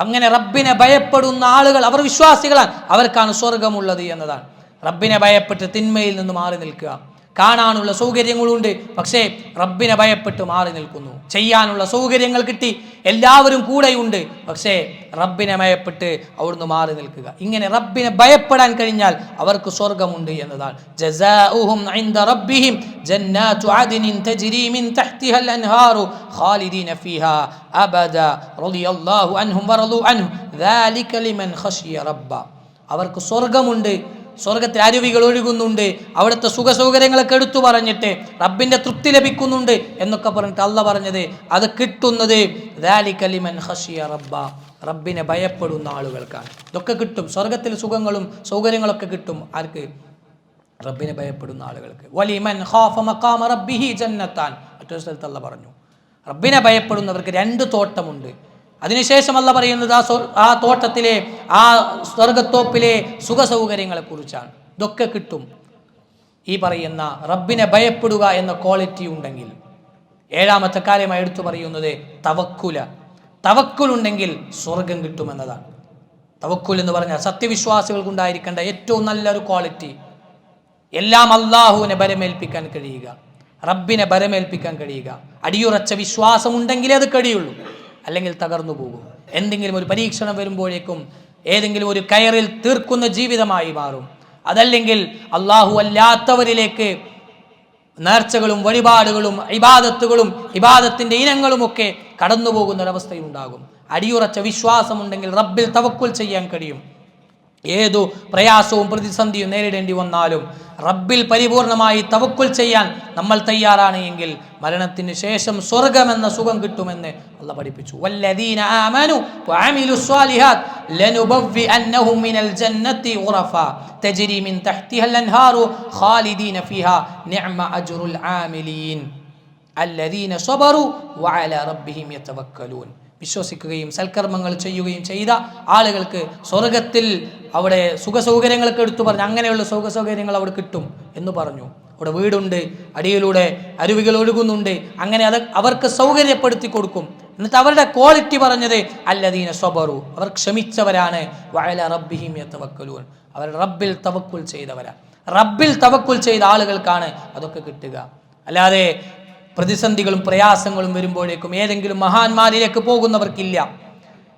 Speaker 1: അങ്ങനെ റബ്ബിനെ ഭയപ്പെടുന്ന ആളുകൾ അവർ വിശ്വാസികളാണ്, അവർക്കാണ് സ്വർഗമുള്ളത് എന്നതാണ്. റബ്ബിനെ ഭയപ്പെട്ട് തിന്മയിൽ നിന്ന് മാറി നിൽക്കുക. കാണാനുള്ള സൗകര്യങ്ങളുണ്ട്, പക്ഷേ റബ്ബിനെ ഭയപ്പെട്ട് മാറി നിൽക്കുന്നു. ചെയ്യാനുള്ള സൗകര്യങ്ങൾ കിട്ടി, എല്ലാവരും കൂടെയുണ്ട്, പക്ഷേ റബ്ബിനെ ഭയപ്പെട്ട് അവിടുന്ന് മാറി നിൽക്കുക. ഇങ്ങനെ റബ്ബിനെ ഭയപ്പെടാൻ കഴിഞ്ഞാൽ അവർക്ക് സ്വർഗമുണ്ട് എന്നതാണ്. ജസാഉഹും ഇൻദ റബ്ബിഹിം ജന്നാതു അദ്നിൻ തജ്രി മിൻ തഹ്തിഹൽ അൻഹാറു ഖാലിദീന ഫീഹാ അബദ റളിയല്ലാഹു അൻഹും വറളു അൻഹു ദാലിക ലിമൻ ഖശിയ റബ്ബ. അവർക്ക് സ്വർഗമുണ്ട്, സ്വർഗത്തിൽ അരുവികൾ ഒഴുകുന്നുണ്ട്, അവിടുത്തെ സുഖസൗകര്യങ്ങളൊക്കെ എടുത്തു പറഞ്ഞിട്ട് റബ്ബിന്റെ തൃപ്തി ലഭിക്കുന്നുണ്ട് എന്നൊക്കെ പറഞ്ഞിട്ട് അള്ളാഹ് പറഞ്ഞത് അത് കിട്ടുന്നത് ദാലിക ലിമൻ ഖശിയ റബ്ബ, റബ്ബിനെ ഭയപ്പെടുന്ന ആളുകൾക്കാണ്. ഇതൊക്കെ കിട്ടും, സ്വർഗത്തിൽ സുഖങ്ങളും സൗകര്യങ്ങളൊക്കെ കിട്ടും. ആർക്ക്? റബ്ബിനെ ഭയപ്പെടുന്ന ആളുകൾക്ക്. വലിമൻ ഖാഫ മഖാമ റബ്ബിഹി ജന്നത്താൻ. മറ്റൊരു സ്ഥലത്ത് അള്ളാഹ് പറഞ്ഞു റബ്ബിനെ ഭയപ്പെടുന്നവർക്ക് 2 തോട്ടമുണ്ട്. അതിനുശേഷം അല്ലാഹു പറയുന്നത് ആ തോട്ടത്തിലെ ആ സ്വർഗത്തോപ്പിലെ സുഖ സൗകര്യങ്ങളെ കുറിച്ചാണ്. ഇതൊക്കെ കിട്ടും ഈ പറയുന്ന റബ്ബിനെ ഭയപ്പെടുക എന്ന ക്വാളിറ്റി ഉണ്ടെങ്കിൽ. ഏഴാമത്തെ കാര്യമായി എടുത്തു പറയുന്നത് തവക്കുൽ ഉണ്ടെങ്കിൽ സ്വർഗം കിട്ടുമെന്നതാണ്. തവക്കുൽ എന്ന് പറഞ്ഞാൽ സത്യവിശ്വാസികൾക്കുണ്ടായിരിക്കേണ്ട ഏറ്റവും നല്ലൊരു ക്വാളിറ്റി. എല്ലാം അള്ളാഹുവിനെ ബലമേൽപ്പിക്കാൻ കഴിയുക, റബ്ബിനെ ബലമേൽപ്പിക്കാൻ കഴിയുക. അടിയുറച്ച വിശ്വാസം ഉണ്ടെങ്കിലേ അത് കഴിയുള്ളൂ, അല്ലെങ്കിൽ തകർന്നു പോകും. എന്തെങ്കിലും ഒരു പരീക്ഷണം വരുമ്പോഴേക്കും ഏതെങ്കിലും ഒരു കയറിൽ തീർക്കുന്ന ജീവിതമായി മാറും. അതല്ലെങ്കിൽ അള്ളാഹു അല്ലാത്തവരിലേക്ക് നേർച്ചകളും വഴിപാടുകളും ഇബാദത്തിന്റെ ഇനങ്ങളുമൊക്കെ കടന്നു പോകുന്ന ഒരവസ്ഥയുണ്ടാകും. അടിയുറച്ച വിശ്വാസമുണ്ടെങ്കിൽ റബ്ബിൽ തവക്കുൽ ചെയ്യാൻ കഴിയും. ഏതു പ്രയാസവും പ്രതിസന്ധിയും നേരിടേണ്ടി വന്നാലും റബ്ബിൽ പരിപൂർണമായി തവക്കുൽ ചെയ്യാൻ നമ്മൾ തയ്യാറാണ് എങ്കിൽ മരണത്തിന് ശേഷം സ്വർഗമെന്ന സുഖം കിട്ടുമെന്ന് അല്ലാഹു പഠിപ്പിച്ചു. വല്ലദീന ആമനു വഅമിലുസ് സ്വാലിഹാത്ത് ലനുബവ്വിഅന്നഹും മിനൽ ജന്നത്തി ഗുറഫ തജ്രി മിൻ തഹ്തിഹൽ അൻഹാറു ഖാലിദീന ഫീഹാ നിഅമ അജ്റുൽ ആമിലീൻ അല്ലദീന സബറു വഅലാ റബ്ബിഹിം യതവക്കലൂൻ. വിശ്വസിക്കുകയും സൽക്കർമ്മങ്ങൾ ചെയ്യുകയും ചെയ്ത ആളുകൾക്ക് സ്വർഗത്തിൽ അവിടെ സുഖസൗകര്യങ്ങളൊക്കെ എടുത്തു പറഞ്ഞു. അങ്ങനെയുള്ള സുഖസൗകര്യങ്ങൾ അവിടെ കിട്ടും എന്ന് പറഞ്ഞു. അവിടെ വീടുണ്ട്, അടിയിലൂടെ അരുവികൾ ഒഴുകുന്നുണ്ട്. അങ്ങനെ അത് അവർക്ക് സൗകര്യപ്പെടുത്തി കൊടുക്കും. എന്നിട്ട് അവരുടെ ക്വാളിറ്റി പറഞ്ഞത് അല്ലദീന സബറു, അവർ ക്ഷമിച്ചവരാണ്. വഅലാ റബ്ബിഹിം യതവക്കലൂൻ, അവർ റബ്ബിൽ തവക്കുൽ ചെയ്തവരാണ്. റബ്ബിൽ തവക്കുൽ ചെയ്ത ആളുകൾക്കാണ് അതൊക്കെ കിട്ടുക. അല്ലാതെ പ്രതിസന്ധികളും പ്രയാസങ്ങളും വരുമ്പോഴേക്കും ഏതെങ്കിലും മഹാന്മാരിലേക്ക് പോകുന്നവർക്കില്ല,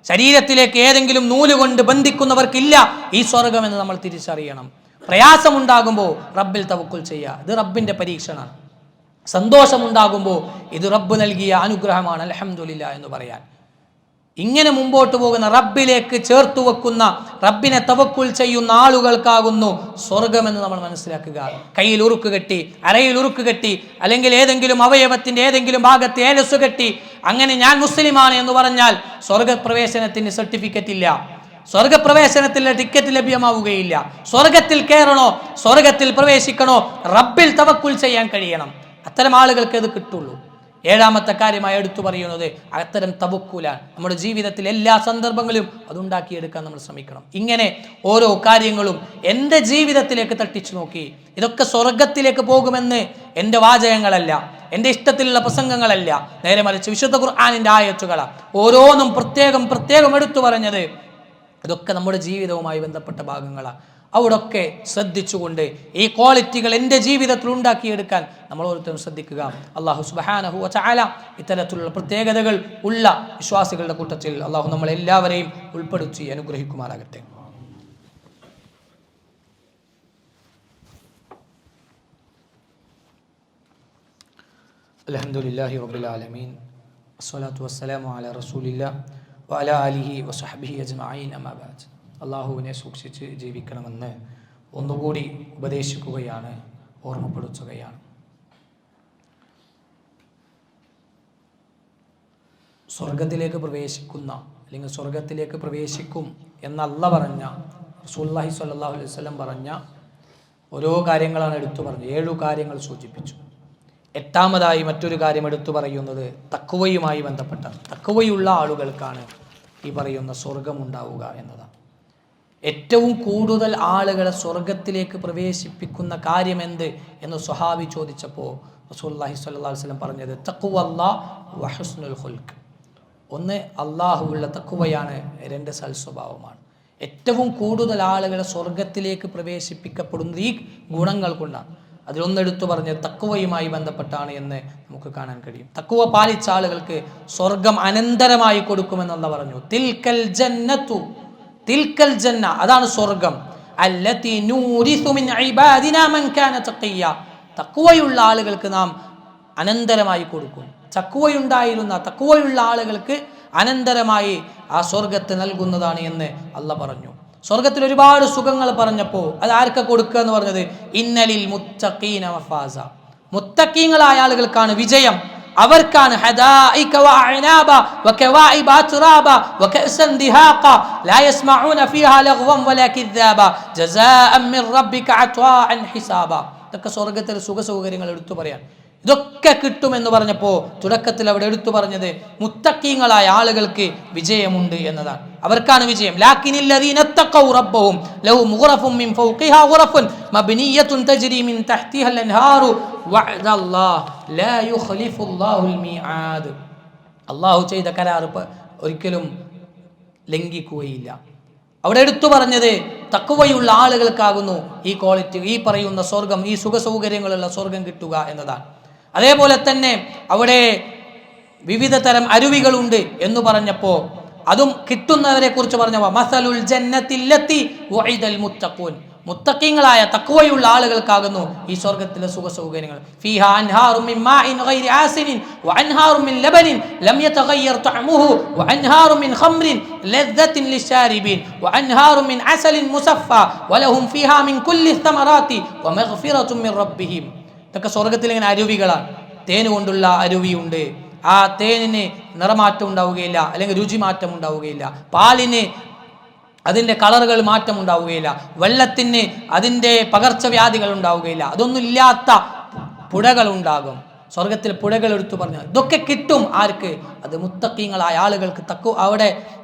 Speaker 1: ശരീരത്തിലേക്ക് ഏതെങ്കിലും നൂലുകൊണ്ട് ബന്ധിക്കുന്നവർക്കില്ല ഈ സ്വർഗം എന്ന് നമ്മൾ തിരിച്ചറിയണം. പ്രയാസമുണ്ടാകുമ്പോൾ റബ്ബിൽ തവക്കുൽ ചെയ്യുക, ഇത് റബ്ബിന്റെ പരീക്ഷണമാണ്. സന്തോഷമുണ്ടാകുമ്പോൾ ഇത് റബ്ബ് നൽകിയ അനുഗ്രഹമാണ്, അൽഹംദുലില്ലാ എന്ന് പറയാൻ. ഇങ്ങനെ മുമ്പോട്ട് പോകുന്ന റബ്ബിലേക്ക് ചേർത്തു വെക്കുന്ന, റബ്ബിനെ തവക്കുൽ ചെയ്യുന്ന ആളുകൾക്കാകുന്നു സ്വർഗമെന്ന് നമ്മൾ മനസ്സിലാക്കുക. കയ്യിൽ ഉറുക്ക് കെട്ടി, അരയിൽ ഉറുക്ക് കെട്ടി, അല്ലെങ്കിൽ ഏതെങ്കിലും അവയവത്തിന്റെ ഏതെങ്കിലും ഭാഗത്ത് ഏലസ് കെട്ടി അങ്ങനെ ഞാൻ മുസ്ലിമാണ് എന്ന് പറഞ്ഞാൽ സ്വർഗപ്രവേശനത്തിന് സർട്ടിഫിക്കറ്റ് ഇല്ല, സ്വർഗപ്രവേശനത്തിലെ ടിക്കറ്റ് ലഭ്യമാവുകയില്ല. സ്വർഗത്തിൽ കയറണോ, സ്വർഗത്തിൽ പ്രവേശിക്കണോ, റബ്ബിൽ തവക്കുൽ ചെയ്യാൻ കഴിയണം. അത്തരം ആളുകൾക്ക് അത് കിട്ടുള്ളൂ. ഏഴാമത്തെ കാര്യമായി എടുത്തു പറയുന്നത് അത്തരം തവക്കുലാണ്. നമ്മുടെ ജീവിതത്തിൽ എല്ലാ സന്ദർഭങ്ങളിലും അതുണ്ടാക്കിയെടുക്കാൻ നമ്മൾ ശ്രമിക്കണം. ഇങ്ങനെ ഓരോ കാര്യങ്ങളും എൻ്റെ ജീവിതത്തിലേക്ക് തട്ടിച്ചു നോക്കി. ഇതൊക്കെ സ്വർഗത്തിലേക്ക് പോകുമെന്ന് എൻ്റെ വാചകങ്ങളല്ല, എൻ്റെ ഇഷ്ടത്തിലുള്ള പ്രസംഗങ്ങളല്ല, നേരെ മറിച്ച് വിശുദ്ധ ഖുർആനിൻ്റെ ആയത്തുകളാണ്. ഓരോന്നും പ്രത്യേകം പ്രത്യേകം എടുത്തു പറഞ്ഞത് ഇതൊക്കെ നമ്മുടെ ജീവിതവുമായി ബന്ധപ്പെട്ട ഭാഗങ്ങളാണ്. അവിടൊക്കെ ശ്രദ്ധിച്ചുകൊണ്ട് ഈ ക്വാളിറ്റികൾ എൻ്റെ ജീവിതത്തിൽ ഉണ്ടാക്കിയെടുക്കാൻ നമ്മൾ ഓരോരുത്തരും ശ്രദ്ധിക്കുക. അല്ലാഹു സുബ്ഹാനഹു വ തആല ഇത്തരത്തിലുള്ള പ്രത്യേകതകൾ ഉള്ള വിശ്വാസികളുടെ കൂട്ടത്തിൽ അല്ലാഹു നമ്മളെല്ലാവരെയും ഉൾപ്പെടുത്തി അനുഗ്രഹിക്കുമാറാകട്ടെ. അൽഹംദുലില്ലാഹി റബ്ബിൽ ആലമീൻ വസ്സലാത്തു വസ്സലാമു അലാ റസൂലില്ലാഹി വഅലാ ആലിഹി വസഹ്ബിഹി അജ്മഈൻ അമ്മാ ബഅദ്. അള്ളാഹുവിനെ സൂക്ഷിച്ച് ജീവിക്കണമെന്ന് ഒന്നുകൂടി ഉപദേശിക്കുകയാണ്, ഓർമ്മപ്പെടുത്തുകയാണ്. സ്വർഗത്തിലേക്ക് പ്രവേശിക്കുന്ന, അല്ലെങ്കിൽ സ്വർഗത്തിലേക്ക് പ്രവേശിക്കും എന്നല്ല പറഞ്ഞ റസൂലുള്ളാഹി സ്വല്ലല്ലാഹു അലൈഹി വസല്ലം പറഞ്ഞ ഓരോ കാര്യങ്ങളാണ് എടുത്തു പറഞ്ഞത്. 7 കാര്യങ്ങൾ സൂചിപ്പിച്ചു. 8ാമതായി മറ്റൊരു കാര്യം എടുത്തു പറയുന്നത് തഖ്വയുമായി ബന്ധപ്പെട്ട, തഖ്വയുള്ള ആളുകൾക്കാണ് ഈ പറയുന്ന സ്വർഗമുണ്ടാവുക എന്നതാണ്. ഏറ്റവും കൂടുതൽ ആളുകളെ സ്വർഗത്തിലേക്ക് പ്രവേശിപ്പിക്കുന്ന കാര്യമെന്ത് എന്ന് സ്വഹാബി ചോദിച്ചപ്പോൾ റസൂലുള്ളാഹി സ്വല്ലല്ലാഹു അലൈഹി വസല്ലം പറഞ്ഞത് തഖ്വല്ലാഹ് വ ഹുസ്നുൽ ഖുൽഖ്. ഒന്ന് അല്ലാഹുവുള്ള തഖ്വയാണ്, 2 സൽസ്വഭാവമാണ്. ഏറ്റവും കൂടുതൽ ആളുകളെ സ്വർഗത്തിലേക്ക് പ്രവേശിപ്പിക്കപ്പെടുന്നത് ഈ ഗുണങ്ങൾ കൊണ്ടാണ്. അതിലൊന്നെടുത്തു പറഞ്ഞ് തഖ്വയുമായി ബന്ധപ്പെട്ടാണ് എന്ന് നമുക്ക് കാണാൻ കഴിയും. തഖ്വ പാലിച്ച ആളുകൾക്ക് സ്വർഗം അനന്തരമായി കൊടുക്കുമെന്നല്ല പറഞ്ഞു. തിൽക്കൽ ജന്ന, അതാണ് സ്വർഗം. അല്ലതി നൂരിസു മിൻ ഇബാദിനാ മൻ കാന തഖിയ, തഖ്വയുള്ള ആളുകൾക്ക് നാം അനന്തരമായി കൊടുക്കും. തഖ്വയുള്ള ആളുകൾക്ക് അനന്തരമായി ആ സ്വർഗത്തെ നൽകുന്നതാണ് എന്ന് അല്ലാഹ് പറഞ്ഞു. സ്വർഗത്തിൽ ഒരുപാട് സുഖങ്ങൾ പറഞ്ഞപ്പോൾ അത് ആർക്കാ കൊടുക്കുക എന്ന് പറഞ്ഞത് ഇന്നലിൽ മുത്തഖീന മഫാസ, മുത്തഖീങ്ങളായ ആളുകൾക്കാണ് വിജയം. അവർക്കാണ് ഹദായിക വഅനാബ വകവാഇബ അത്റാബ വകഅസൻ ദിഹാഖ ലാ യസ്മഊന ഫീഹാ ലഗ്വൻ വലാ കിദ്ദാബ ജസാഅൻ മിൻ റബ്ബിക അത്വാഅൻ ഹിസാബ. ഇതൊക്കെ സ്വർഗ്ഗത്തിലെ സുഖ സൗകര്യങ്ങൾ എടുത്തു പറയാൻ. ഇതൊക്കെ കിട്ടുമെന്ന് പറഞ്ഞപ്പോൾ തുടക്കത്തിൽ അവിടെ എടുത്തു പറഞ്ഞത് മുത്തഖീങ്ങളായ ആളുകൾക്ക് വിജയമുണ്ട് എന്നതാണ്. അവർക്കാണ് വിജയം. ലാകിനില്ലദീന തഖൗ റബ്ബഹും ലഹും ഗുറഫും മിൻ ഫൗഖിഹാ ഗുറഫുൻ മബ്നിയ്യത്തുൻ തജ്രി മിൻ തഹ്തിഹാ അൻഹാറു വഅദല്ലാഹ് ലാ യുഖ്ലിഫുല്ലാഹുൽ മീആദ്. അല്ലാഹു ചെയ്ത കരാർ ഒരിക്കലും ലംഘിക്കുകയില്ല. അവിടെ എടുത്തു പറഞ്ഞത് തഖ്വയുള്ള ആളുകൾക്കാകുന്നു ഈ ക്വാളിറ്റി, ഈ പറയുന്ന സ്വർഗം, ഈ സുഖ സൗകര്യങ്ങളുള്ള സ്വർഗം കിട്ടുക എന്നതാണ്. അതേപോലെ തന്നെ അവിടെ വിവിധ തരം അരുവികളുണ്ട് എന്ന് പറഞ്ഞപ്പോൾ അതും കിട്ടുന്നവരെ കുറിച്ച് പറഞ്ഞപ്പോൾ മസലുൽ ജന്നത്തില്ലത്തി വഇദൽ മുത്തഖൂൻ, മുത്തഖീങ്ങളായ തഖ്വയുള്ള ആളുകൾക്കാകുന്നു ഈ സ്വർഗ്ഗത്തിലെ സുഖ സൗകര്യങ്ങൾ. ഫീഹാ അൻഹാറും മിൻ മാഇൻ ഗൈരി ആസിനിൻ വഅൻഹാറും മിൻ ലബനിൻ ലം യതഗയ്യർ തഅമുഹു വഅൻഹാറും മിൻ ഖംറിൻ ലദ്ദത്തിൻ ലിശാരിബീൻ വഅൻഹാറും മിൻ അസലിൻ മുസഫ്ഫ വലഹും ഫീഹാ മിൻ കുല്ലി തമറാത്തി വമഗ്ഫിറത്തും മിൻ റബ്ബിഹിം. ഇതൊക്കെ സ്വർഗ്ഗത്തിൽ ഇങ്ങനെ അരുവികളാണ്. തേൻ കൊണ്ടുള്ള അരുവിയുണ്ട്. ആ തേനിന് നിറമാറ്റം ഉണ്ടാവുകയില്ല, അല്ലെങ്കിൽ രുചിമാറ്റം ഉണ്ടാവുകയില്ല. പാലിന് അതിൻ്റെ കളറുകൾ മാറ്റം ഉണ്ടാവുകയില്ല. വെള്ളത്തിന് അതിൻ്റെ പകർച്ചവ്യാധികൾ ഉണ്ടാവുകയില്ല. അതൊന്നും ഇല്ലാത്ത പുഴകൾ ഉണ്ടാകും. സ്വർഗത്തിൽ പുഴകൾ എടുത്തു പറഞ്ഞു. ഇതൊക്കെ കിട്ടും ആർക്ക്? അത് മുത്തഖീങ്ങളായ ആളുകൾക്ക്. അവിടെ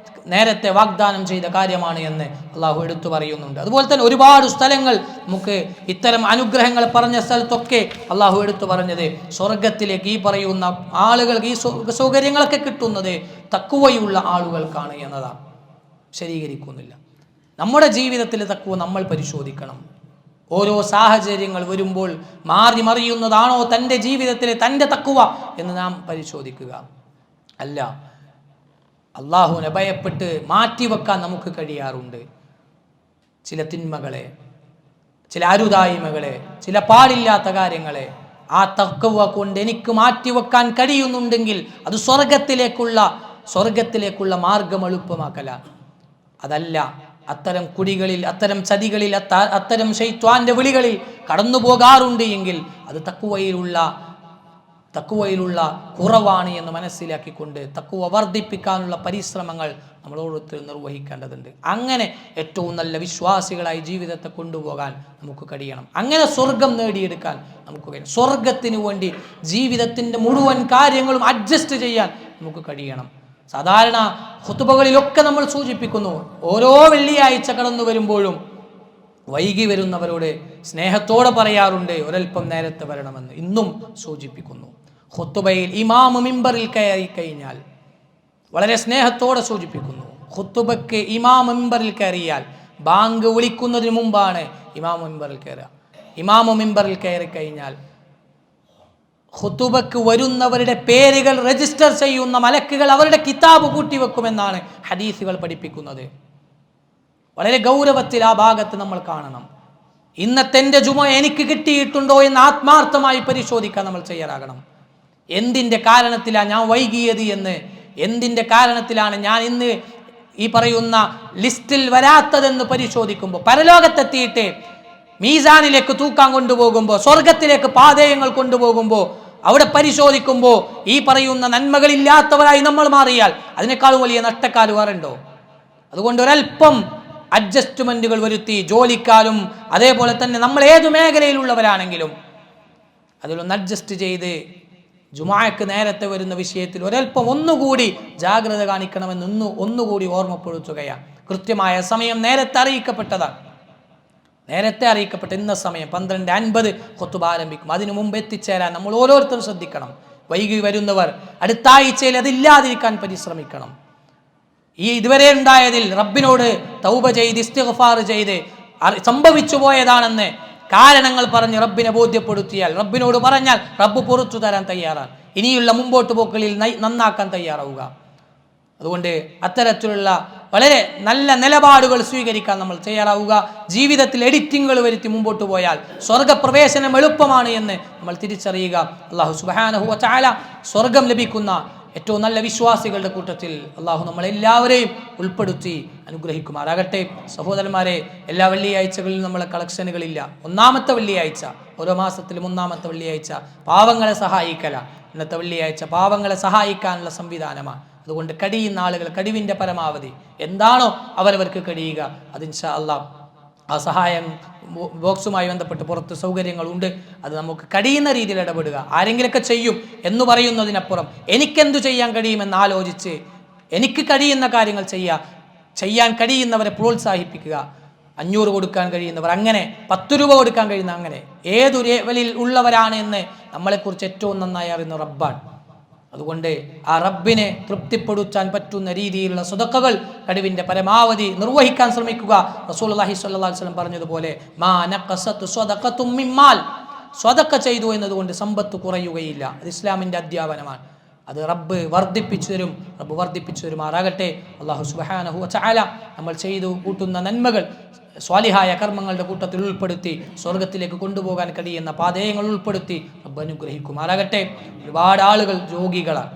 Speaker 1: നേരത്തെ വാഗ്ദാനം ചെയ്ത കാര്യമാണ് എന്ന് അള്ളാഹു എടുത്തു പറയുന്നുണ്ട്. അതുപോലെ തന്നെ ഒരുപാട് സ്ഥലങ്ങൾ നമുക്ക് ഇത്തരം അനുഗ്രഹങ്ങൾ പറഞ്ഞ സ്ഥലത്തൊക്കെ അള്ളാഹു എടുത്തു പറഞ്ഞത് സ്വർഗത്തിലേക്ക് ഈ പറയുന്ന ആളുകൾക്ക് ഈ സൗകര്യങ്ങളൊക്കെ കിട്ടുന്നത് തഖ്വയുള്ള ആളുകൾക്കാണ് എന്നതാണ്. ശരീകരിക്കുന്നില്ല. നമ്മുടെ ജീവിതത്തിൽ തഖ്വ നമ്മൾ പരിശോധിക്കണം. ഓരോ സാഹചര്യങ്ങൾ വരുമ്പോൾ മാറി മറിയുന്നതാണോ തൻ്റെ ജീവിതത്തിലെ തൻ്റെ തഖ്വ എന്ന് നാം പരിശോധിക്കുക. അല്ല, അള്ളാഹുവിനെ ഭയപ്പെട്ട് മാറ്റിവെക്കാൻ നമുക്ക് കഴിയാറുണ്ട്. ചില തിന്മകളെ, ചില അരുതായ്മകളെ, ചില പാടില്ലാത്ത കാര്യങ്ങളെ ആ തഖ്വ കൊണ്ട് എനിക്ക് മാറ്റിവെക്കാൻ കഴിയുന്നുണ്ടെങ്കിൽ അത് സ്വർഗത്തിലേക്കുള്ള മാർഗം എളുപ്പമാക്കല. അതല്ല, അത്തരം കുടികളിൽ, അത്തരം ചതികളിൽ, അത്തരം ശൈത്വാന്റെ വിളികളിൽ കടന്നു പോകാറുണ്ട് എങ്കിൽ അത് തഖ്വയിലുള്ള കുറവാണ് എന്ന് മനസ്സിലാക്കിക്കൊണ്ട് തഖ്വ വർദ്ധിപ്പിക്കാനുള്ള പരിശ്രമങ്ങൾ നമ്മൾ ഓരോരുത്തരും നിർവഹിക്കേണ്ടതുണ്ട്. അങ്ങനെ ഏറ്റവും നല്ല വിശ്വാസികളായി ജീവിതത്തെ കൊണ്ടുപോകാൻ നമുക്ക് കഴിയണം. അങ്ങനെ സ്വർഗം നേടിയെടുക്കാൻ നമുക്ക് കഴിയണം. സ്വർഗത്തിന് വേണ്ടി ജീവിതത്തിൻ്റെ മുഴുവൻ കാര്യങ്ങളും അഡ്ജസ്റ്റ് ചെയ്യാൻ നമുക്ക് കഴിയണം. സാധാരണ ഖുതുബകളിലൊക്കെ നമ്മൾ സൂചിപ്പിക്കുന്നു, ഓരോ വെള്ളിയാഴ്ച കടന്നു വരുമ്പോഴും വൈകി വരുന്നവരോട് സ്നേഹത്തോടെ പറയാറുണ്ട് ഒരൽപ്പം നേരത്തെ വരണമെന്ന്. ഇന്നും സൂചിപ്പിക്കുന്നു. ഖുതുബയിൽ ഇമാം മിമ്പറിൽ കയറി കഴിഞ്ഞാൽ വളരെ സ്നേഹത്തോടെ സൂചിപ്പിക്കുന്നു. ഖുതുബയ്ക്ക് ഇമാം മിമ്പറിൽ കയറിയാൽ ബാങ്ക് വിളിക്കുന്നതിന് മുമ്പാണ് ഇമാം മിമ്പറിൽ കയറുക. ഇമാം മിമ്പറിൽ കയറി കഴിഞ്ഞാൽ ഖുതുബക്ക് വരുന്നവരുടെ പേരുകൾ രജിസ്റ്റർ ചെയ്യുന്ന മലക്കുകൾ അവരുടെ കിതാബ് കൂട്ടിവെക്കുമെന്നാണ് ഹദീസുകൾ പഠിപ്പിക്കുന്നത്. വളരെ ഗൗരവത്തിൽ ആ ഭാഗത്ത് നമ്മൾ കാണണം. ഇന്നത്തെ എൻ്റെ ജുമ എനിക്ക് കിട്ടിയിട്ടുണ്ടോ എന്ന് ആത്മാർത്ഥമായി പരിശോധിക്കാൻ നമ്മൾ തയ്യാറാകണം. എന്തിൻ്റെ കാരണത്തിലാണ് ഞാൻ വൈകിയത് എന്ന്, എന്തിൻ്റെ കാരണത്തിലാണ് ഞാൻ ഇന്ന് ഈ പറയുന്ന ലിസ്റ്റിൽ വരാത്തതെന്ന് പരിശോധിക്കുമ്പോൾ, പരലോകത്തെത്തിയിട്ട് മീസാനിലേക്ക് തൂക്കാൻ കൊണ്ടുപോകുമ്പോൾ, സ്വർഗത്തിലേക്ക് പാതയങ്ങൾ കൊണ്ടുപോകുമ്പോൾ, അവിടെ പരിശോധിക്കുമ്പോൾ ഈ പറയുന്ന നന്മകളില്ലാത്തവരായി നമ്മൾ മാറിയാൽ അതിനേക്കാളും വലിയ നഷ്ടക്കാർ വേറുണ്ടോ? അതുകൊണ്ട് ഒരൽപ്പം അഡ്ജസ്റ്റ്മെന്റുകൾ വരുത്തി ജോലിക്കാരും അതേപോലെ തന്നെ നമ്മൾ ഏതു മേഖലയിലുള്ളവരാണെങ്കിലും അതിലൊന്ന് അഡ്ജസ്റ്റ് ചെയ്ത് ജുമാഅക്ക് നേരത്തെ വരുന്ന വിഷയത്തിൽ ഒരൽപ്പം ഒന്നുകൂടി ജാഗ്രത കാണിക്കണമെന്ന് ഒന്നുകൂടി ഓർമ്മപ്പെടുത്തുകയാണ്. കൃത്യമായ സമയം നേരത്തെ അറിയിക്കപ്പെട്ടതാണ്. നേരത്തെ അറിയിക്കപ്പെട്ട ഇന്ന സമയം 12:50 ഖുതുബ ആരംഭിക്കും. അതിനു മുമ്പ് എത്തിച്ചേരാൻ നമ്മൾ ഓരോരുത്തരും ശ്രദ്ധിക്കണം. വൈകി വരുന്നവർ അടുത്ത ആഴ്ചയിൽ അതില്ലാതിരിക്കാൻ പരിശ്രമിക്കണം. ഈ ഇതുവരെ ഉണ്ടായതിൽ റബ്ബിനോട് തൗബ ചെയ്ത് ഇസ്തിഗ്ഫാർ ചെയ്ത് സംഭവിച്ചു പോയതാണെന്ന് കാരണങ്ങൾ പറഞ്ഞ് റബ്ബിനെ ബോധ്യപ്പെടുത്തിയാൽ, റബ്ബിനോട് പറഞ്ഞാൽ റബ്ബ് പുറത്തു തരാൻ തയ്യാറാണ്. ഇനിയുള്ള മുമ്പോട്ട് പോക്കളിൽ നന്നാക്കാൻ തയ്യാറാവുക. അതുകൊണ്ട് അത്തരത്തിലുള്ള വളരെ നല്ല നിലപാടുകൾ സ്വീകരിക്കാൻ നമ്മൾ തയ്യാറാവുക. ജീവിതത്തിൽ എഡിറ്റിങ്ങുകൾ വരുത്തി മുമ്പോട്ട് പോയാൽ സ്വർഗപ്രവേശനം എളുപ്പമാണ് എന്ന് നമ്മൾ തിരിച്ചറിയുക. അല്ലാഹു സുബ്ഹാനഹു വ തആല സ്വർഗം ലഭിക്കുന്ന ഏറ്റവും നല്ല വിശ്വാസികളുടെ കൂട്ടത്തിൽ അള്ളാഹു നമ്മളെല്ലാവരെയും ഉൾപ്പെടുത്തി അനുഗ്രഹിക്കുമാറാകട്ടെ. സഹോദരന്മാരെ, എല്ലാ വെള്ളിയാഴ്ചകളിലും നമ്മളെ കളക്ഷനുകളില്ല. ഒന്നാമത്തെ വെള്ളിയാഴ്ച, ഓരോ മാസത്തിലും ഒന്നാമത്തെ വെള്ളിയാഴ്ച പാവങ്ങളെ സഹായിക്കല. ഇന്നത്തെ വെള്ളിയാഴ്ച പാവങ്ങളെ സഹായിക്കാനുള്ള സംവിധാനമാണ്. അതുകൊണ്ട് കഴിയുന്ന ആളുകൾ കഴിവിൻ്റെ പരമാവധി എന്താണോ അവരവർക്ക് കഴിയുക അത് ഇൻഷാ അല്ലാഹ് ആ സഹായം ബോക്സുമായി ബന്ധപ്പെട്ട് പുറത്ത് സൗകര്യങ്ങളുണ്ട്. അത് നമുക്ക് കഴിയുന്ന രീതിയിൽ ഇടപെടുക. ആരെങ്കിലൊക്കെ ചെയ്യും എന്ന് പറയുന്നതിനപ്പുറം എനിക്കെന്തു ചെയ്യാൻ കഴിയുമെന്ന് ആലോചിച്ച് എനിക്ക് കഴിയുന്ന കാര്യങ്ങൾ ചെയ്യാൻ കഴിയുന്നവരെ പ്രോത്സാഹിപ്പിക്കുക. 500 കൊടുക്കാൻ കഴിയുന്നവർ അങ്ങനെ, 10 രൂപ കൊടുക്കാൻ കഴിയുന്ന അങ്ങനെ, ഏതു ലെവലിൽ ഉള്ളവരാണ് എന്ന് നമ്മളെക്കുറിച്ച് ഏറ്റവും നന്നായി അറിയുന്ന റബ്ബാണ്. അതുകൊണ്ട് ആ റബ്ബിനെ തൃപ്തിപ്പെടുത്താൻ പറ്റുന്ന രീതിയിലുള്ള സ്വതക്കകൾ കഴിവിൻ്റെ പരമാവധി നിർവഹിക്കാൻ ശ്രമിക്കുക. റസൂലുള്ളാഹി സ്വല്ലല്ലാഹു അലൈഹി വസല്ലം പറഞ്ഞതുപോലെ മാ നഖസത് സ്വദഖത്തും മിമ്മാൽ, സ്വതക്ക ചെയ്തു എന്നതുകൊണ്ട് സമ്പത്ത് കുറയുകയില്ല. അത് ഇസ്ലാമിൻ്റെ അധ്യാപനമാണ്. അത് റബ്ബ് വർദ്ധിപ്പിച്ചു തരും. റബ്ബ് വർദ്ധിപ്പിച്ചു തരുമാറാകട്ടെ. അല്ലാഹു സുബ്ഹാനഹു വ തആല നമ്മൾ ചെയ്തു കൂട്ടുന്ന നന്മകൾ സ്വാലിഹായ കർമ്മങ്ങളുടെ കൂട്ടത്തിൽ ഉൾപ്പെടുത്തി സ്വർഗത്തിലേക്ക് കൊണ്ടുപോകാൻ കഴിയുന്ന പാതയങ്ങൾ ഉൾപ്പെടുത്തി റബ്ബ് അനുഗ്രഹിക്കുമാറാകട്ടെ. ഒരുപാട് ആളുകൾ രോഗികളാണ്,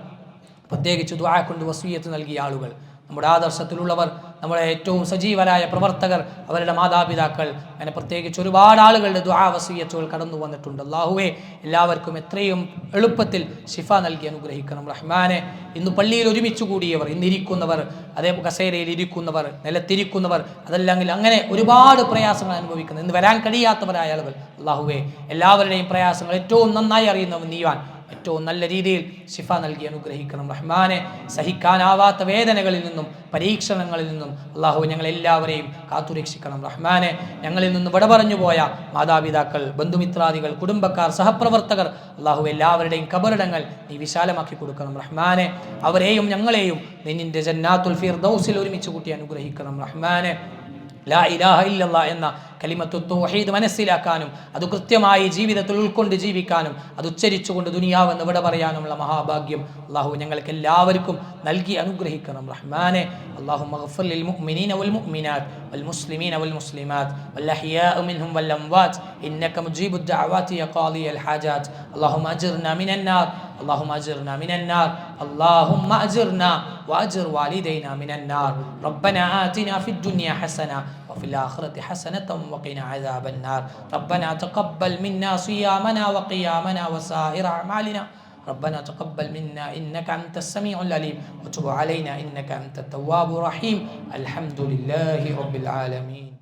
Speaker 1: പ്രത്യേകിച്ച് ദുആ കൊണ്ട് വസിയ്യത്ത് നൽകിയ ആളുകൾ, നമ്മുടെ ആദർശത്തിലുള്ളവർ, നമ്മുടെ ഏറ്റവും സജീവരായ പ്രവർത്തകർ, അവരുടെ മാതാപിതാക്കൾ, അങ്ങനെ പ്രത്യേകിച്ച് ഒരുപാട് ആളുകളുടെ ദുആ വസിയ്യത്തുകൾ കടന്നു വന്നിട്ടുണ്ട്. അല്ലാഹുവേ, എല്ലാവർക്കും എത്രയും എളുപ്പത്തിൽ ശിഫ നൽകി അനുഗ്രഹിക്കണം റഹ്മാനെ. ഇന്ന് പള്ളിയിൽ ഒരുമിച്ച് കൂടിയവർ, ഇന്നിരിക്കുന്നവർ, അതേ കസേരയിൽ ഇരിക്കുന്നവർ, നിലത്തിരിക്കുന്നവർ, അതല്ലെങ്കിൽ അങ്ങനെ ഒരുപാട് പ്രയാസങ്ങൾ അനുഭവിക്കുന്നത്, ഇന്ന് വരാൻ കഴിയാത്തവരായ ആളുകൾ, അല്ലാഹുവേ എല്ലാവരുടെയും പ്രയാസങ്ങൾ ഏറ്റവും നന്നായി അറിയുന്നവൻ നീവാൻ. ഏറ്റവും നല്ല രീതിയിൽ ശിഫ നൽകി അനുഗ്രഹിക്കണം റഹ്മാനെ. സഹിക്കാനാവാത്ത വേദനകളിൽ നിന്നും പരീക്ഷണങ്ങളിൽ നിന്നും അള്ളാഹു ഞങ്ങളെല്ലാവരെയും കാത്തുരക്ഷിക്കണം റഹ്മാനെ. ഞങ്ങളിൽ നിന്ന് വിട പറഞ്ഞു പോയ മാതാപിതാക്കൾ, ബന്ധുമിത്രാദികൾ, കുടുംബക്കാർ, സഹപ്രവർത്തകർ, അള്ളാഹു എല്ലാവരുടെയും ഖബറിടങ്ങൾ നീ വിശാലമാക്കി കൊടുക്കണം റഹ്മാനെ. അവരെയും ഞങ്ങളെയും നിന്നിൻ്റെ ജന്നാത്തുൽ ഫിർദൗസിൽ ഒരുമിച്ച് കൂട്ടി അനുഗ്രഹിക്കണം റഹ്മാനെ. ലാ ഇലാഹ ഇല്ലല്ലാഹ് എന്ന കലിമത്തു തൗഹീദ് മനസ്സിലാക്കാനും അത് കൃത്യമായി ജീവിതത്തിൽ ഉൾക്കൊണ്ട് ജീവിക്കാനും അത് ഉച്ചരിച്ചുകൊണ്ട് ദുനിയാവെന്ന് വിട പറയാനുമുള്ള മഹാഭാഗ്യം അല്ലാഹു ഞങ്ങൾക്ക് എല്ലാവർക്കും നൽകി അനുഗ്രഹിക്കണം റഹ്മാനെ. اللهم اغفر للمؤمنين والمؤمنات والمسلمين والمسلمات والأحياء منهم والأموات إنك مجيب الدعوات يا قاضي الحاجات. اللهم أجرنا من النار، اللهم أجرنا من النار، اللهم أجرنا وأجر والدينا من النار. ربنا آتنا في الدنيا حسنة وفي الآخرة حسنة وقنا عذاب النار. ربنا تقبل منا صيامنا وقيامنا وسائر أعمالنا. ربنا تقبل منا إنك أنت السميع العليم وتب علينا إنك أنت التواب الرحيم. الحمد لله رب العالمين.